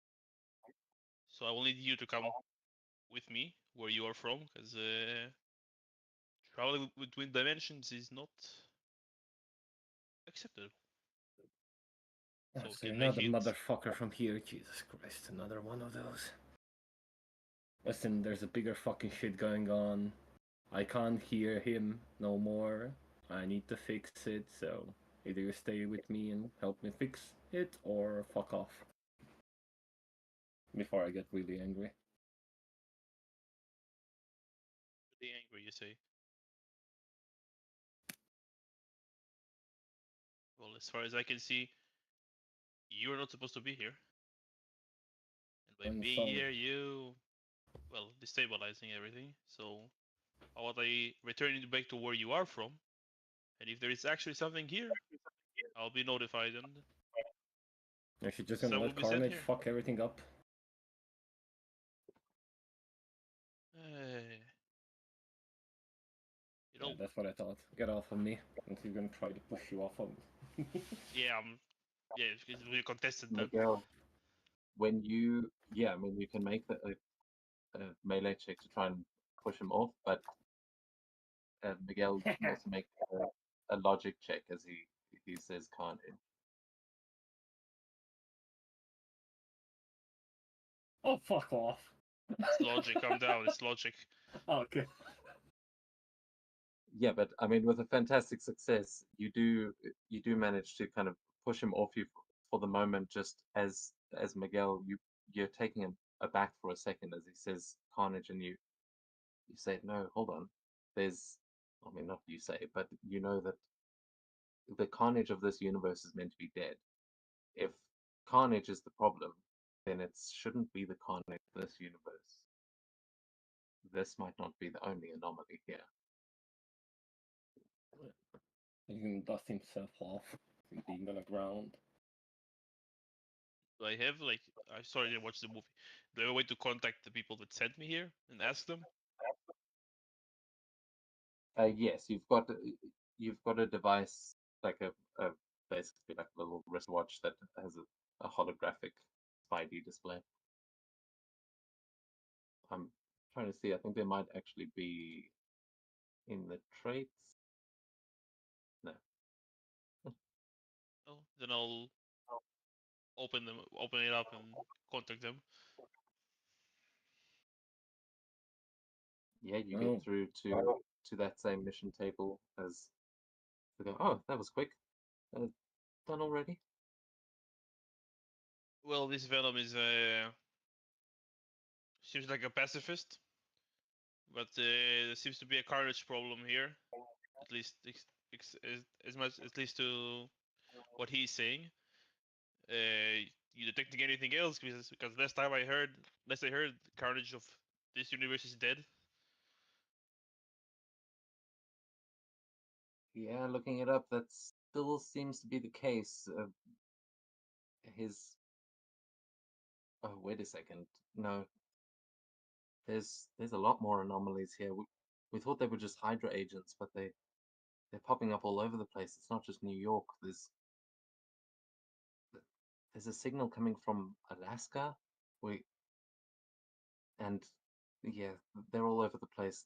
So I will need you to come with me where you are from, because traveling between dimensions is not accepted. So So can you're you make not a it? motherfucker from here. Jesus Christ, another one of those. Listen, there's a bigger fucking shit going on. I can't hear him no more. I need to fix it, so either you stay with me and help me fix it, or fuck off. Before I get really angry. Really angry, you say? Well, as far as I can see, you're not supposed to be here. And by I'm being sorry. here, you, well, destabilizing everything. So how about I return you back to where you are from? And if there is actually something here, I'll be notified, and Is she just gonna some will let be sent Carnage here. fuck everything up? You know, Yeah, that's what I thought. Get off of me. And she's gonna try to push you off of me. yeah, yeah, it's really contested then. Miguel, when you, yeah, I mean, you can make a melee check to try and push him off, but Miguel, you can also make a logic check as he says Carnage. Oh, fuck off. It's logic, calm down, it's logic. Okay. Yeah, but I mean, with a fantastic success, you do manage to kind of push him off you for the moment, just as Miguel, you're taken aback for a second as he says Carnage, and you say, no, hold on, there's, I mean, not you say, but you know that the Carnage of this universe is meant to be dead. If Carnage is the problem, then it shouldn't be the Carnage of this universe. This might not be the only anomaly here. He's gonna dust himself off. He's being on the ground. Do I have, like, I sorry, I didn't watch the movie. Do I have a way to contact the people that sent me here and ask them? Yes, you've got a device like a basically like a little wristwatch that has a holographic Spidey display. I'm trying to see. I think they might actually be in the traits. No. Oh, then I'll open it up and contact them. Yeah, you Oh. get through to that same mission table as they go. Oh, that was quick. Done already. Well, this Venom is seems like a pacifist, but there seems to be a Carnage problem here. At least as much, at least to what he's saying. You detecting anything else? Because last I heard, Carnage of this universe is dead. Yeah, looking it up, that still seems to be the case. His. Oh, wait a second. No, there's a lot more anomalies here. We thought they were just Hydra agents, but they're popping up all over the place. It's not just New York. There's a signal coming from Alaska. We and yeah, they're all over the place.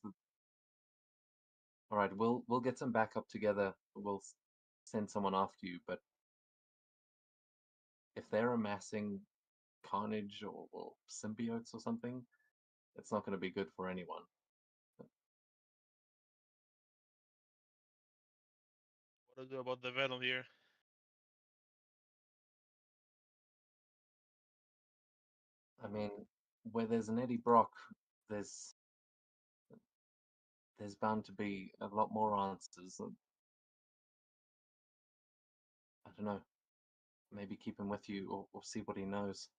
All right, we'll get some backup together. We'll send someone after you, but if they're amassing carnage or symbiotes or something, it's not going to be good for anyone. What to do about the Venom here? I mean, where there's an Eddie Brock, there's bound to be a lot more answers. I don't know. Maybe keep him with you or see what he knows.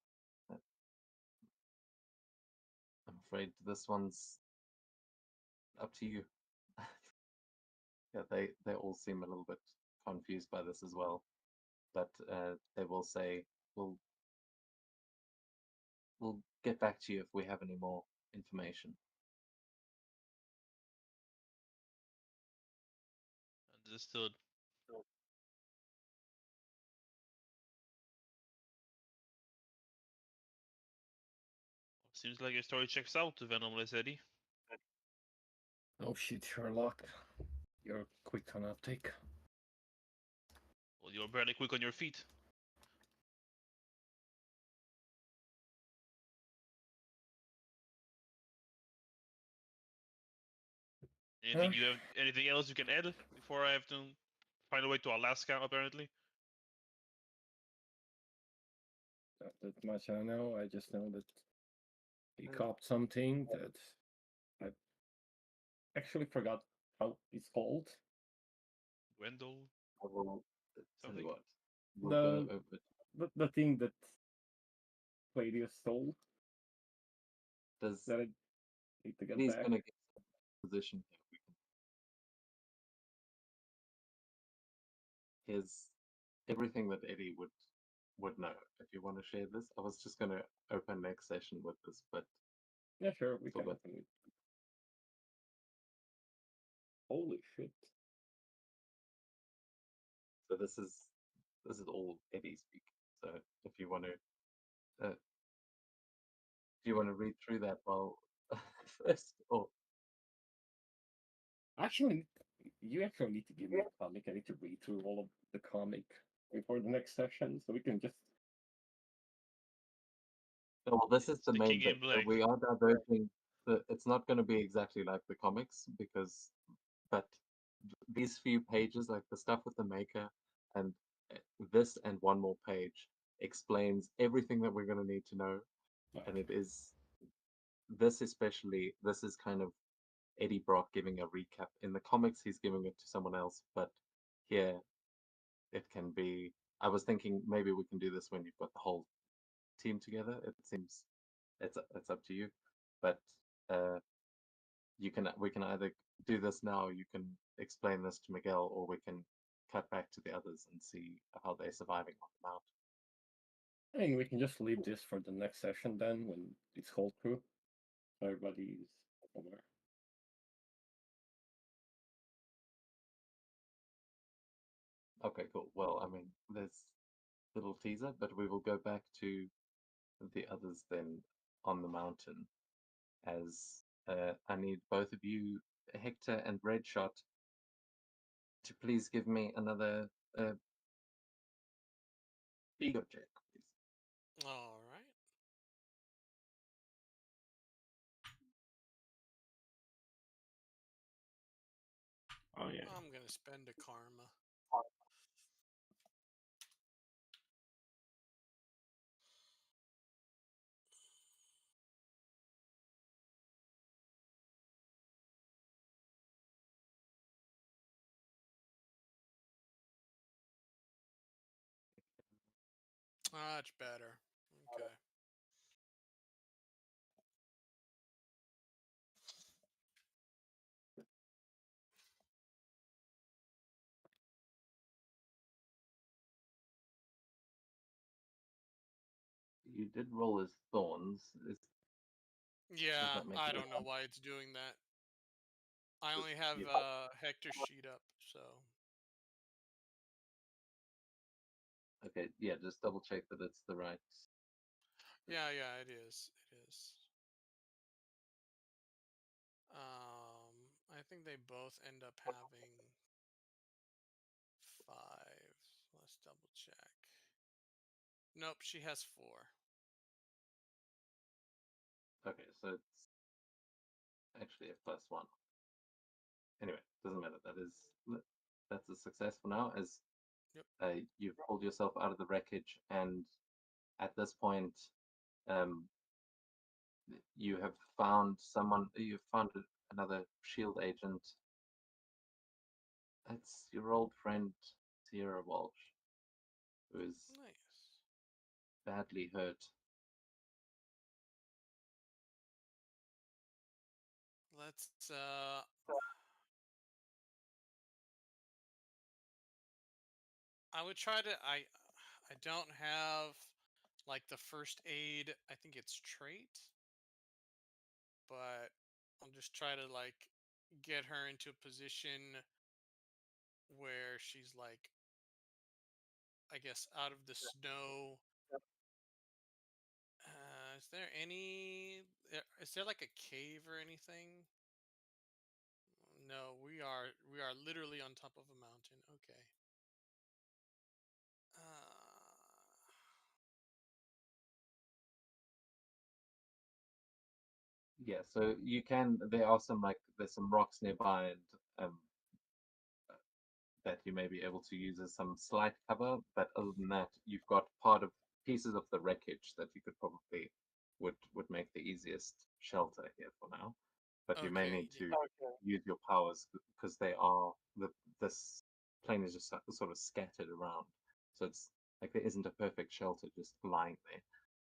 I'm afraid this one's up to you. Yeah, they all seem a little bit confused by this as well, but they will say we'll get back to you if we have any more information. Understood. Seems like your story checks out, Venomless Eddie. Oh shit, Sherlock. You're quick on uptake. Well, you're barely quick on your feet. Anything else you can add before I have to find a way to Alaska? Apparently. Not that much I know. I just know that he copped something that I actually forgot how it's called. Wendell. I will tell Something? you what. We'll go The over. the thing that Claudius stole Does that I need to get he's back. gonna get some position here? Here's everything that Eddie would know. If you want to share this, I was just gonna open next session with this, but Yeah, sure, we talk can about open it. Holy shit. so this is all Eddie speak. So if you want to read through that while first, or Actually, you actually need to give me a comic. I need to read through all of the comic before the next session, so we can just. no, well, this is It's the the main King bit. in Black. We are diverging. It's not going to be exactly like the comics because, but these few pages, like the stuff with the maker, and this and one more page explains everything that we're going to need to know, and it is this especially. This is kind of Eddie Brock giving a recap. In the comics, he's giving it to someone else, but here it can be. I was thinking maybe we can do this when you've got the whole team together. It seems it's up to you, but we can either do this now. You can explain this to Miguel, or we can cut back to the others and see how they're surviving on the mount. I mean, we can just leave this for the next session then, when it's whole crew. So everybody's aware. Okay, cool. Well, I mean, there's little teaser, but we will go back to the others then on the mountain. As I need both of you, Hector and Redshot, to please give me another ego check, please. All right. Oh yeah. I'm gonna spend a karma. Much better. Okay. You did roll as thorns. Does Yeah, that make I it don't know why it's doing that. I only have you- Hector's sheet up, so Okay, yeah, just double check that it's the right. yeah, it is. It is. I think they both end up having 5. Let's double check. Nope, she has 4. Okay, so it's actually a +1. Anyway, doesn't matter. That's a success for now, as Yep. you've pulled yourself out of the wreckage, and at this point, um, you have found someone. You've found another shield agent. It's your old friend Sierra Walsh, who is Nice. badly hurt. Let's I would try to I don't have like the first aid. I think it's trait, but I'll just try to like get her into a position where she's like, I guess, out of the snow. Is there any? Is there like a cave or anything? No, we are literally on top of a mountain. Okay. Yeah, so you can. There are some there's some rocks nearby, and that you may be able to use as some slight cover. But other than that, you've got part of pieces of the wreckage that you could probably would make the easiest shelter here for now. But you may Okay. need to use your powers because they are this plane is just sort of scattered around, so it's like there isn't a perfect shelter just lying there,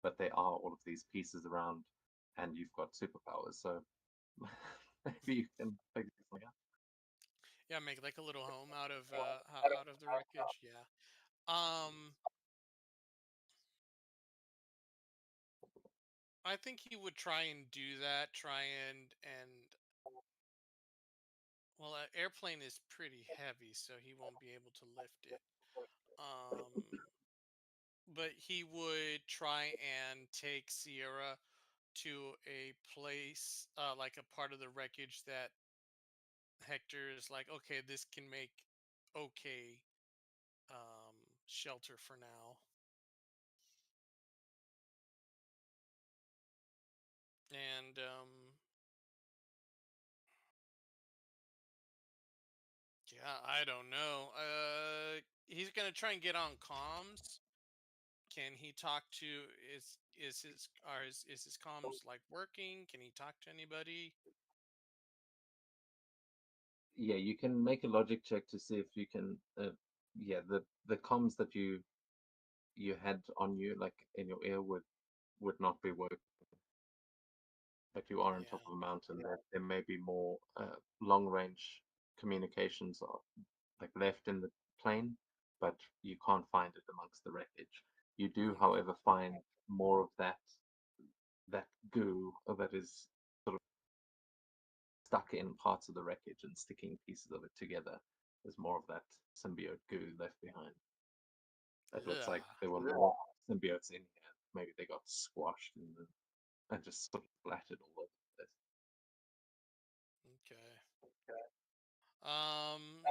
but there are all of these pieces around, and you've got superpowers, so maybe you can figure something out. Yeah, make like a little home out of the wreckage. Yeah. I think he would try and do that. Try and well, an airplane is pretty heavy, so he won't be able to lift it. Um, but he would try and take Sierra to a place, like a part of the wreckage that Hector is like, okay, this can make okay shelter for now. And yeah, I don't know. He's gonna try and get on comms. Can he talk to is his comms like working? Can he talk to anybody? Yeah, you can make a logic check to see if you can. Yeah, the comms that you had on you, like in your ear, would not be working. But you are on top Yeah. of a mountain. There may be more long range communications like left in the plane, but you can't find it amongst the wreckage. You do, Okay. however, find more of that goo that is sort of stuck in parts of the wreckage and sticking pieces of it together. There's more of that symbiote goo left behind. It looks like Yeah. there were more symbiotes in here. Maybe they got squashed and just sort of splattered all over this. Okay. Um.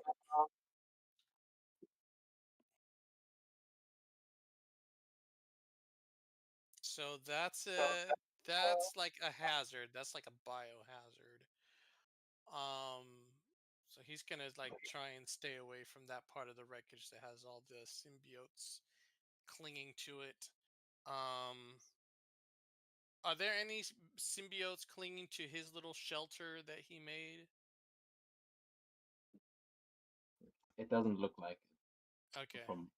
So that's like a hazard. That's like a biohazard. So he's gonna like try and stay away from that part of the wreckage that has all the symbiotes clinging to it. Um, are there any symbiotes clinging to his little shelter that he made? It doesn't look like it Okay. from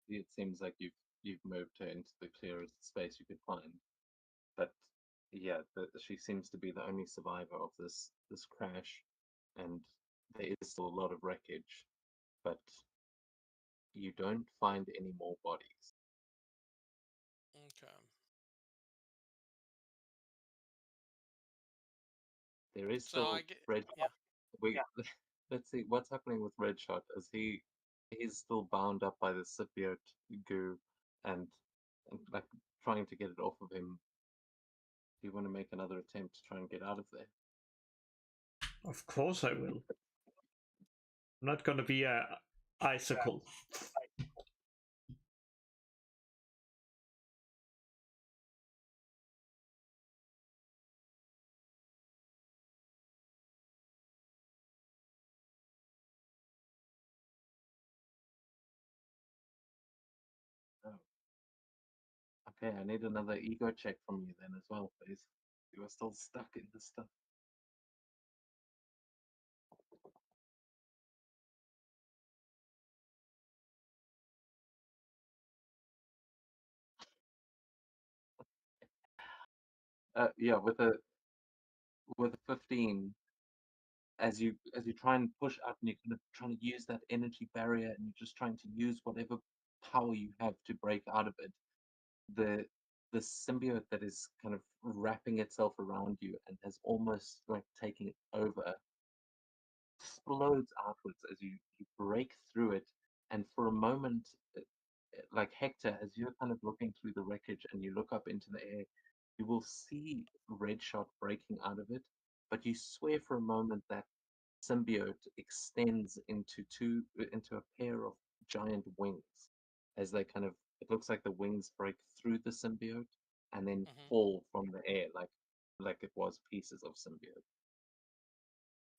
it seems like you've moved her into the clearest space you could find. But yeah, she seems to be the only survivor of this crash, and there is still a lot of wreckage, but you don't find any more bodies. Okay. There is So I still get red. yeah. We let's see what's happening with Red Shot. Is he's still bound up by the symbiote goo and, like trying to get it off of him. Do you want to make another attempt to try and get out of there? Of course I will. I'm not gonna be a icicle. Oh. Okay, I need another ego check from you then as well, please. You are still stuck in this stuff. Yeah, with a 15, as you try and push out and you're kind of trying to use that energy barrier and you're just trying to use whatever power you have to break out of it, the the symbiote that is kind of wrapping itself around you and has almost like taking over explodes outwards as you break through it. And for a moment, like Hector, as you're kind of looking through the wreckage and you look up into the air, you will see Red Shot breaking out of it. But you swear for a moment that symbiote extends into a pair of giant wings as they kind of it looks like the wings break through the symbiote and then Hmm. fall from the air like like it was pieces of symbiote.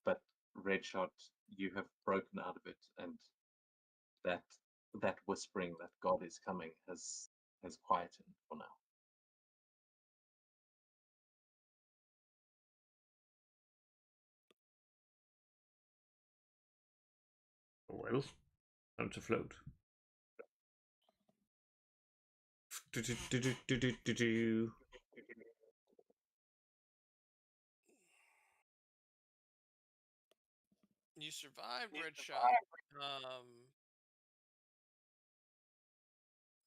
But Redshot, you have broken out of it, and that that whispering that God is coming has quietened for now. Well, time to float. Do-do-do-do-do-do-do. You survived, Red Shot.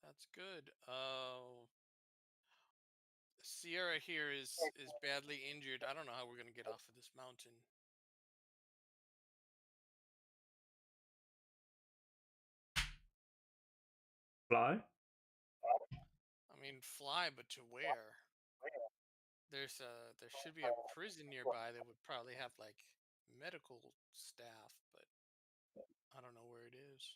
That's good. Sierra here is badly injured. I don't know how we're gonna get off of this mountain. Fly? I mean, fly, but to where? There should be a prison nearby that would probably have like medical staff, but I don't know where it is.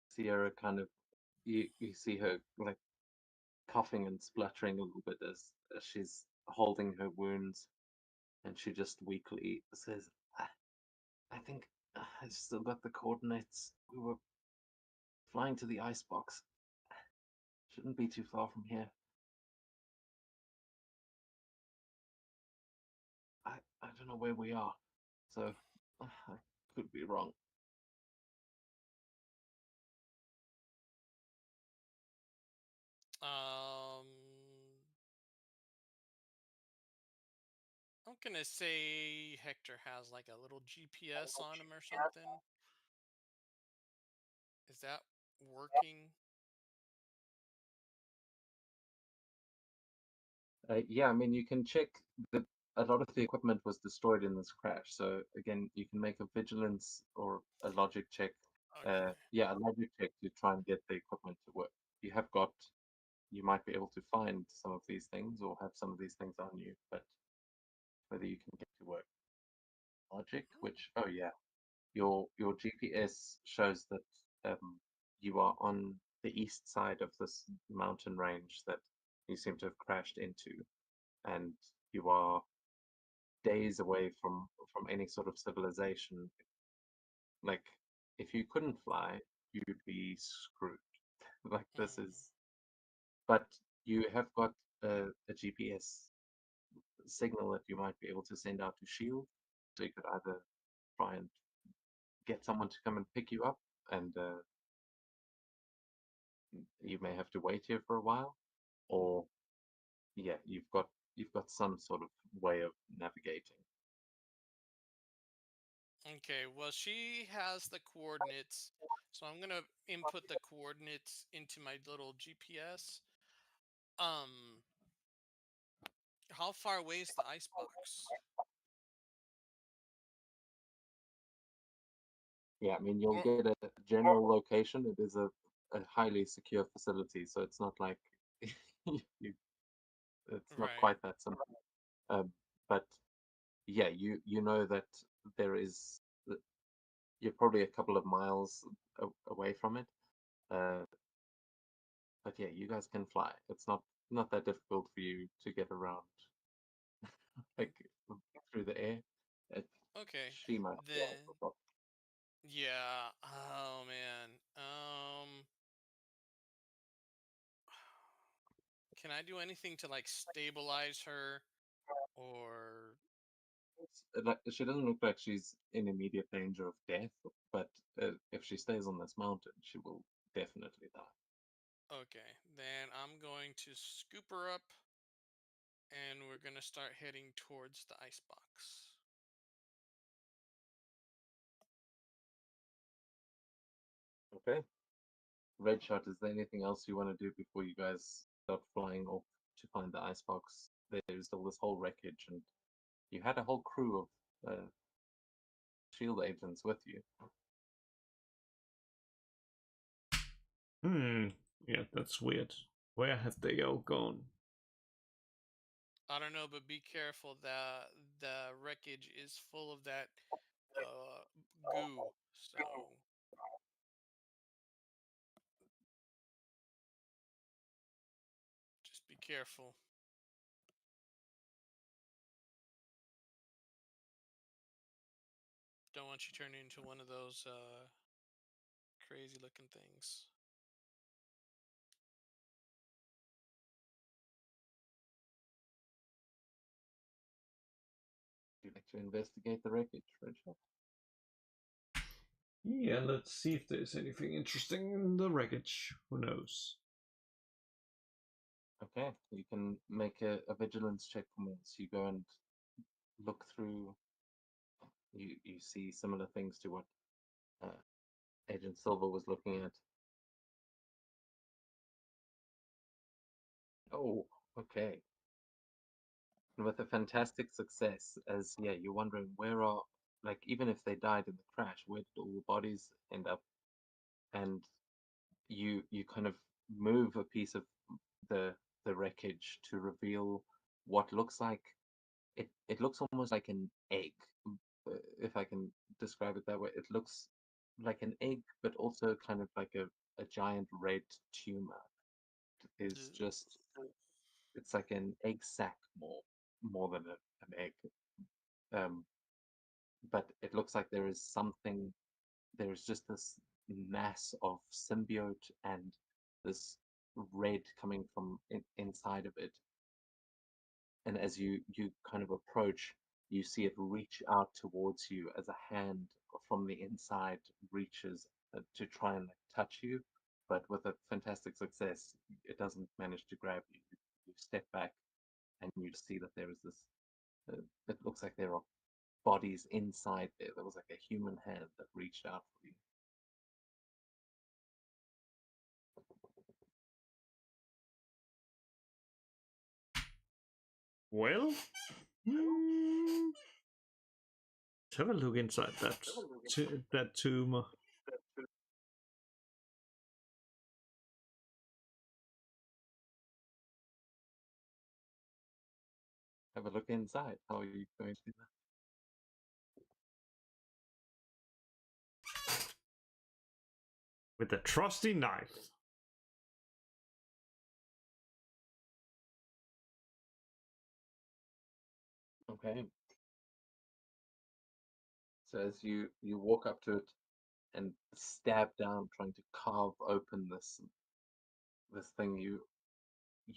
Sierra kind of you see her like coughing and spluttering a little bit as she's holding her wounds, and she just weakly says, I think I still got the coordinates. We were flying to the icebox. Shouldn't be too far from here. I don't know where we are, so I could be wrong. I'm gonna say Hector has like a little GPS on him or something. Is that working? Yeah, I mean, you can check that a lot of the equipment was destroyed in this crash. So again, you can make a vigilance or a logic check. Okay. Yeah, a logic check to try and get the equipment to work. You have got, you might be able to find some of these things or have some of these things on you, but whether you can get to work. Logic, which, oh yeah, your GPS shows that you are on the east side of this mountain range that you seem to have crashed into, and you are days away from any sort of civilization. Like, if you couldn't fly, you'd be screwed. Like this Mm. is, but you have got a GPS signal that you might be able to send out to Shield, so you could either try and get someone to come and pick you up, and you may have to wait here for a while, or yeah, you've got some sort of way of navigating. Okay, well, she has the coordinates, so I'm gonna input the coordinates into my little GPS. Um, how far away is the icebox? Yeah, I mean, you'll Or get a general location. It is a highly secure facility, so it's not like you, it's not right. quite that simple. Um, but yeah, you know that there is you're probably a couple of miles away from it. Uh, but yeah, you guys can fly. It's not that difficult for you to get around like through the air. It, Okay. she might be able Then to. yeah. Oh man. Can I do anything to like stabilize her or Like, she doesn't look like she's in immediate danger of death, but if she stays on this mountain, she will definitely die. okay, then I'm going to scoop her up and we're going to start heading towards the icebox. Okay. Red Shot, is there anything else you want to do before you guys start flying off to find the icebox? There's still this whole wreckage, and you had a whole crew of shield agents with you. Yeah, that's weird. Where have they all gone? I don't know, but be careful. The wreckage is full of that goo. So Careful. Don't want you turning into one of those crazy looking things. Would you like to investigate the wreckage, Richard? Yeah, let's see if there's anything interesting in the wreckage. Who knows? Okay, you can make a vigilance check for me. So you go and look through. You see similar things to what Agent Silver was looking at. Oh, okay. And with a fantastic success, as yeah, you're wondering where are, like, even if they died in the crash, where did all the bodies end up? And you kind of move a piece of the wreckage to reveal what looks like it looks almost like an egg, if I can describe it that way. It looks like an egg, but also kind of like a giant red tumor. Is Ugh. just it's like an egg sac more than an egg. Um, but it looks like there is something. There is just this mass of symbiote and this red coming from inside of it. And as you kind of approach, you see it reach out towards you as a hand from the inside reaches to try and like, touch you, but with a fantastic success, it doesn't manage to grab you. You step back, and you see that there is this. It looks like there are bodies inside there. There was like a human hand that reached out for you. Well, let's have a look inside that tumor. Have a look inside. How are you going to do With a trusty knife. that? Okay. So as you walk up to it and stab down, trying to carve open this thing, you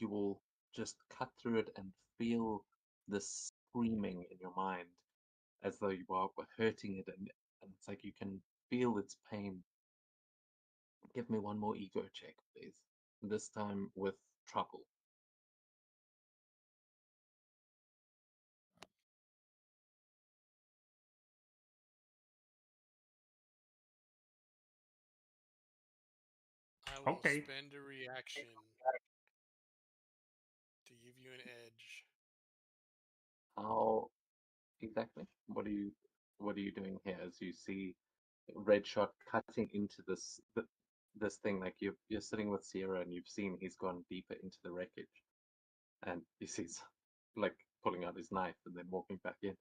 will just cut through it and feel this screaming in your mind as though you are hurting it, and it's like you can feel its pain. Give me one more ego check, please. This time with trouble. I will Okay. spend a reaction to give you an edge. How exactly? What are you doing here as you see Red Shot cutting into this thing? Like you're sitting with Sierra and you've seen he's gone deeper into the wreckage, and he sees like pulling out his knife and then walking back in.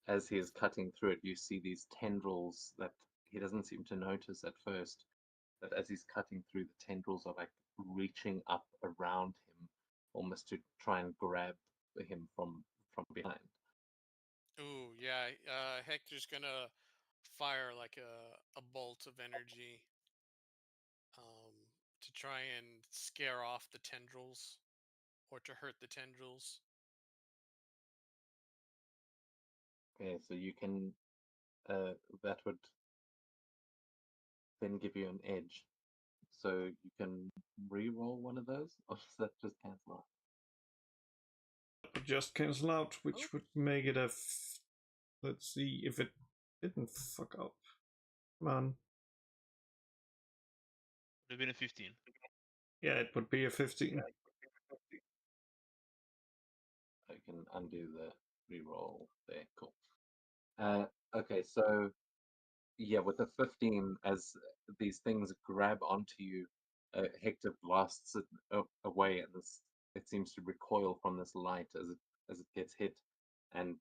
As he is cutting through it, you see these tendrils that he doesn't seem to notice at first, but as he's cutting through, the tendrils are like reaching up around him, almost to try and grab him from behind. Ooh, yeah. Hector's gonna fire like a bolt of energy to try and scare off the tendrils or to hurt the tendrils. Okay, so you can that would then give you an edge. So you can re-roll one of those, or does that just cancel out? Would just cancel out, which would make it a. Let's see if it didn't fuck up. Come on. Would have been a 15. Yeah, it would be a 15. I can undo the re-roll there. Cool. Okay, so yeah, with the 15, as these things grab onto you, Hector blasts it away, and it seems to recoil from this light as it gets hit, and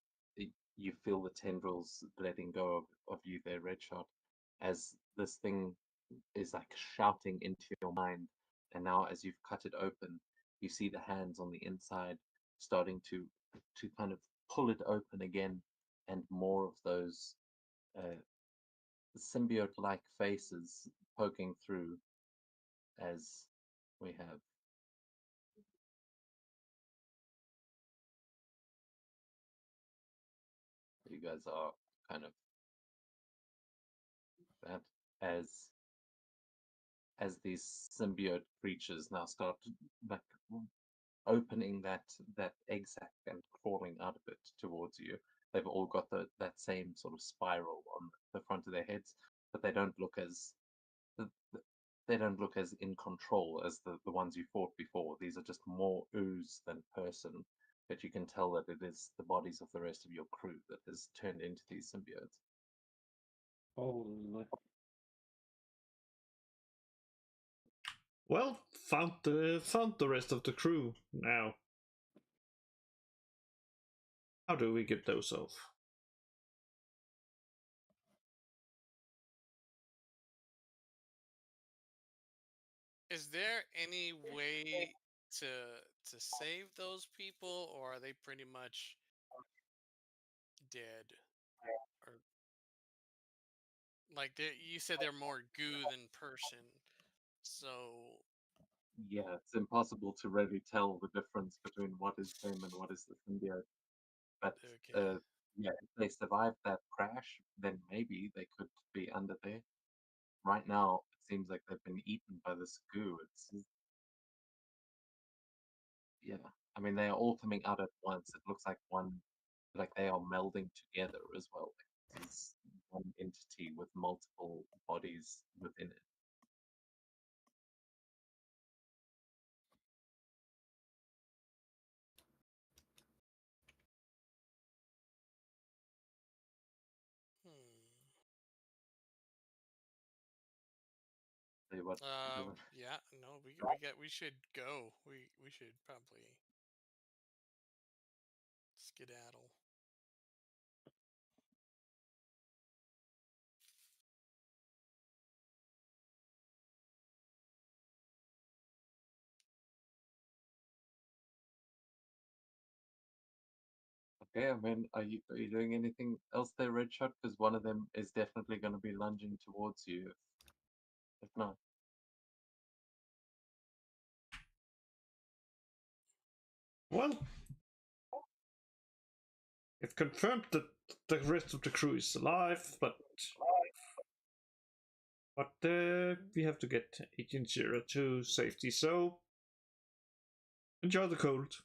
you feel the tendrils letting go of you there, Redshot, as this thing is like shouting into your mind, and now as you've cut it open, you see the hands on the inside starting to kind of pull it open again, and more of those symbiote-like faces poking through as we have you guys are kind of that as these symbiote creatures now start like opening that egg sac and crawling out of it towards you. They've all got that same sort of spiral on the front of their heads, but they don't look as they don't look as in control as the ones you fought before. These are just more ooze than person, but you can tell that it is the bodies of the rest of your crew that has turned into these symbiotes. Holy. Well, found the rest of the crew. Now, how do we get those off? Is there any way to save those people, or are they pretty much dead? Or like you said, they're more goo than person. So Yeah, it's impossible to really tell the difference between what is them and what is the symbiote. But okay. yeah, if they survived that crash, then maybe they could be under there. Right now, it seems like they've been eaten by this goo. Yeah. I mean, they are all coming out at once. It looks like they are melding together as well. Like this is one entity with multiple bodies within it. Hmm. Tell you what, Yeah. No, we should go. We should probably skedaddle. okay, I mean, are you doing anything else there, Redshot? Because one of them is definitely going to be lunging towards you. If not, Well, it's confirmed that the rest of the crew is alive, but we have to get Agent Zero to safety. So enjoy the cold.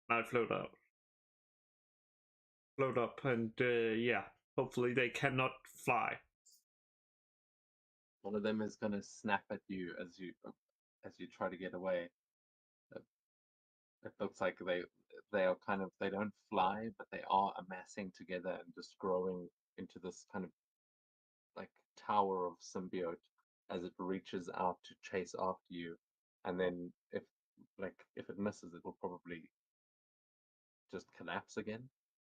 I float up, and yeah, hopefully they cannot fly. one of them is going to snap at you as you try to get away. It looks like they are kind of they don't fly, but they are amassing together and just growing into this kind of like tower of symbiote as it reaches out to chase after you. And then if it misses, it will probably just collapse again.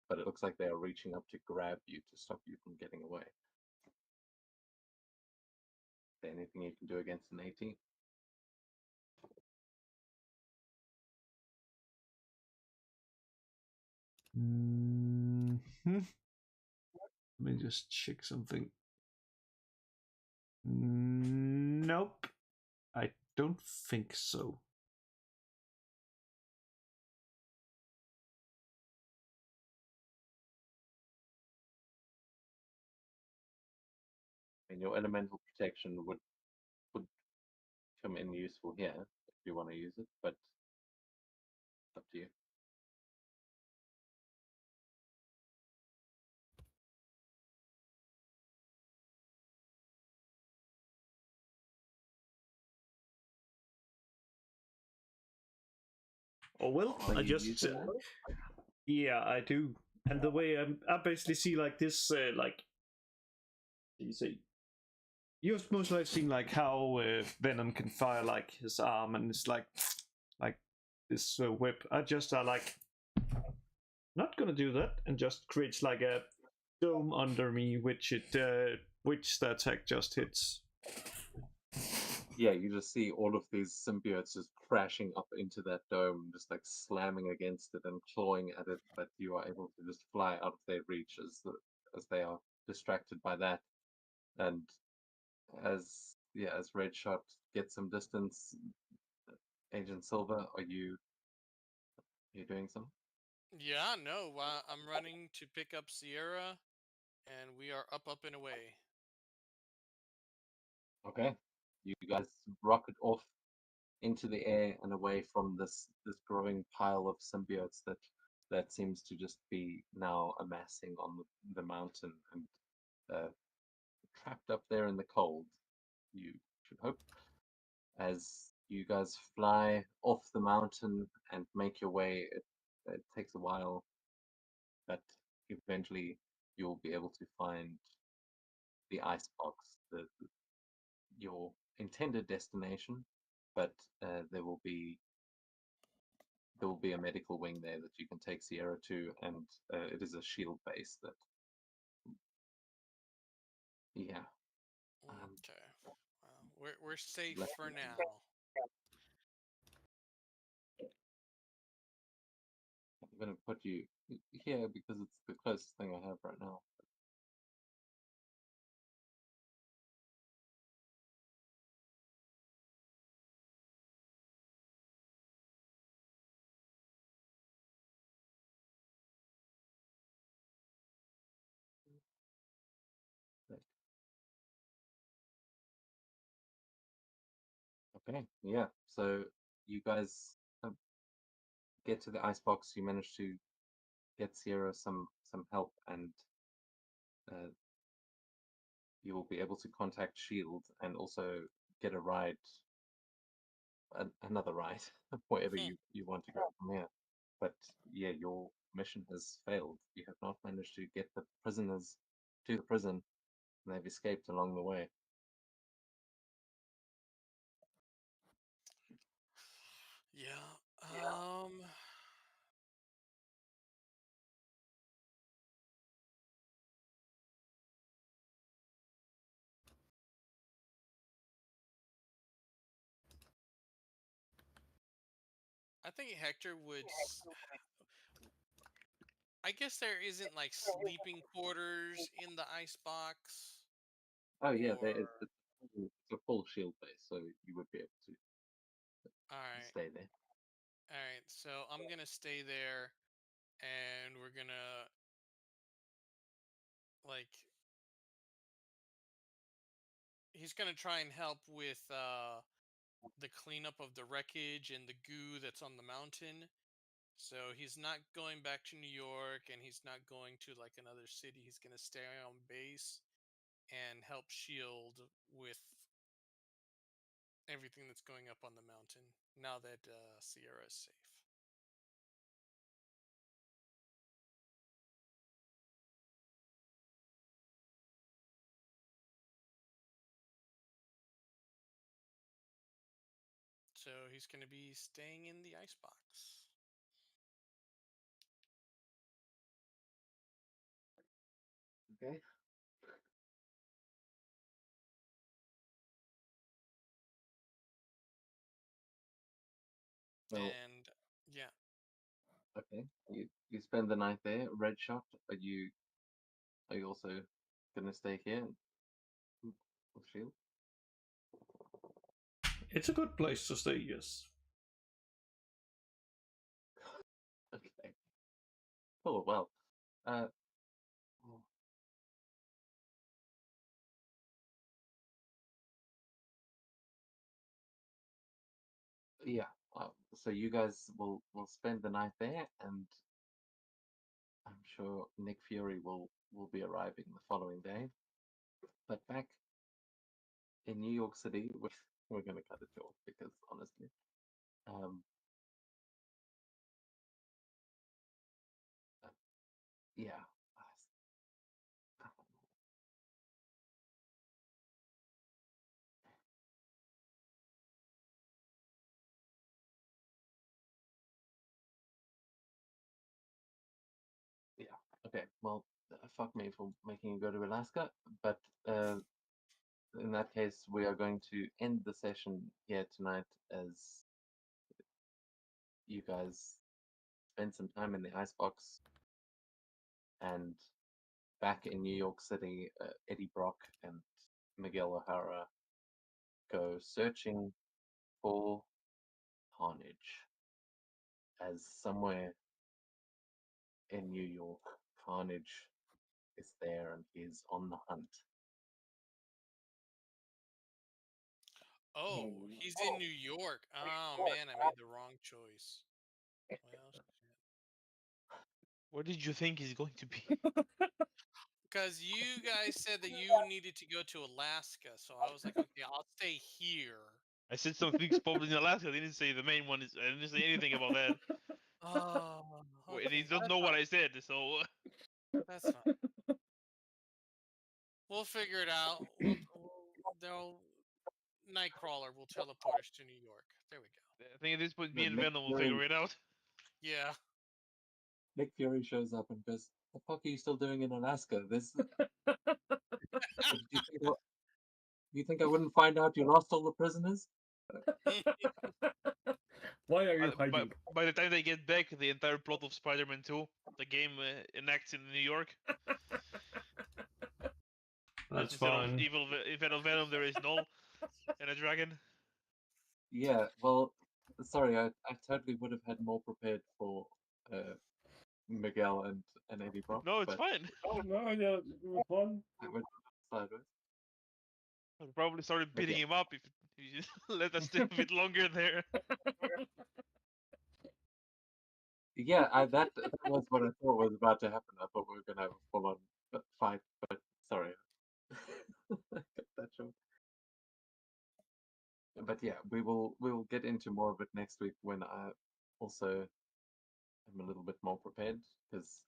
But it looks like they are reaching up to grab you to stop you from getting away. Is there anything you can do against an 18? Mm-hmm. Let me just check something. Nope, I don't think so. I mean, your elemental protection would come in useful here if you want to use it, but it's up to you. Oh well, Are I you just using it? yeah, I do. And the way I basically see like this, like you see, you've most likely seen like how Venom can fire like his arm, and it's like this whip. I just like not gonna do that, and just creates like a dome under me, which the attack just hits. yeah, you just see all of these symbiotes just crashing up into that dome, just like slamming against it and clawing at it, but you are able to just fly out of their reach as they are distracted by that. And as Red Shot gets some distance, Agent Silver, are you doing something? Yeah, no, I'm running to pick up Sierra, and we are up and away. Okay. You guys rocket off into the air and away from this growing pile of symbiotes that seems to just be now amassing on the mountain and uh, trapped up there in the cold. You should hope. As you guys fly off the mountain and make your way, it takes a while, but eventually you'll be able to find the icebox, your intended destination, but there will be a medical wing there that you can take Sierra to, and it is a shield base that, yeah, um, Okay. We're safe left for me to. now. I'm gonna put you here because it's the closest thing I have right now. Right. Okay, yeah. So you guys get to the icebox. You manage to get Sierra some help, and uh, you will be able to contact Shield and also get a ride, another ride, wherever you want to go from here. But yeah, your mission has failed. You have not managed to get the prisoners to the prison, and they've escaped along the way. Yeah. I think Hector would. I guess there isn't like sleeping quarters in the ice box, Oh yeah, or it's a full shield base, so you would be able to all right, stay there. all right. So I'm gonna stay there, and we're gonna like he's gonna try and help with the cleanup of the wreckage and the goo that's on the mountain. So he's not going back to New York, and he's not going to like another city. He's gonna stay on base and help Shield with everything that's going up on the mountain now that Sierra is safe. So he's going to be staying in the icebox. Okay. Well, And yeah, okay. You spend the night there. Red Shot, are you also gonna stay here with Shield? It's a good place to stay, yes. Okay. Oh well. Uh, well, yeah. So you guys will spend the night there, and I'm sure Nick Fury will be arriving the following day. But back in New York City, we're gonna cut it short because honestly, um, uh, yeah, yeah. Okay, well, fuck me for making you go to Alaska, but uh, in that case, we are going to end the session here tonight as you guys spend some time in the icebox and back in New York City. Eddie Brock and Miguel O'Hara go searching for Carnage, as somewhere in New York, Carnage is there and he's on the hunt. Oh, he's in New York. Oh man, I made the wrong choice. Well, shit. Where did you think he's going to be? Because you guys said that you needed to go to Alaska, so I was like, okay, I'll stay here. I said some things probably in Alaska. I didn't say the main one. I didn't say anything about that. Oh, And he okay, doesn't know what I said, so that's fine. We'll figure it out. They'll Nightcrawler will teleport us to New York. There we go. I think at this point, me Then and Venom will figure it out. Yeah. Nick Fury shows up and goes, "The fuck are you still doing in Alaska? This, do you think I wouldn't find out you lost all the prisoners?" Why are you By, hiding? by the time they get back, the entire plot of Spider-Man 2, the game enacts in New York. That's Instead of fine. evil Venom, there is Null and a dragon. Yeah, well, sorry, I totally would have had more prepared for Miguel and Eddie Brock, No, it's but fine. No, yeah, it was fun. I went sideways. I probably started But beating yeah, him up if you let us stay a bit longer there. yeah, that was what I thought was about to happen. I thought we were gonna have a full-on fight, but sorry, I cut that short. But yeah, we will get into more of it next week when I also am a little bit more prepared, because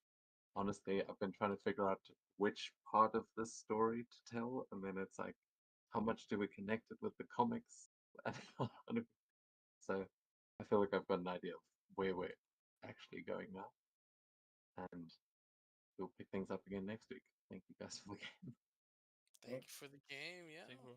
honestly, I've been trying to figure out which part of this story to tell, and then it's like, how much do we connect it with the comics? So I feel like I've got an idea of where we're actually going now, and we'll pick things up again next week. Thank you guys for the game. Thank you for the game. Yeah. Thank you.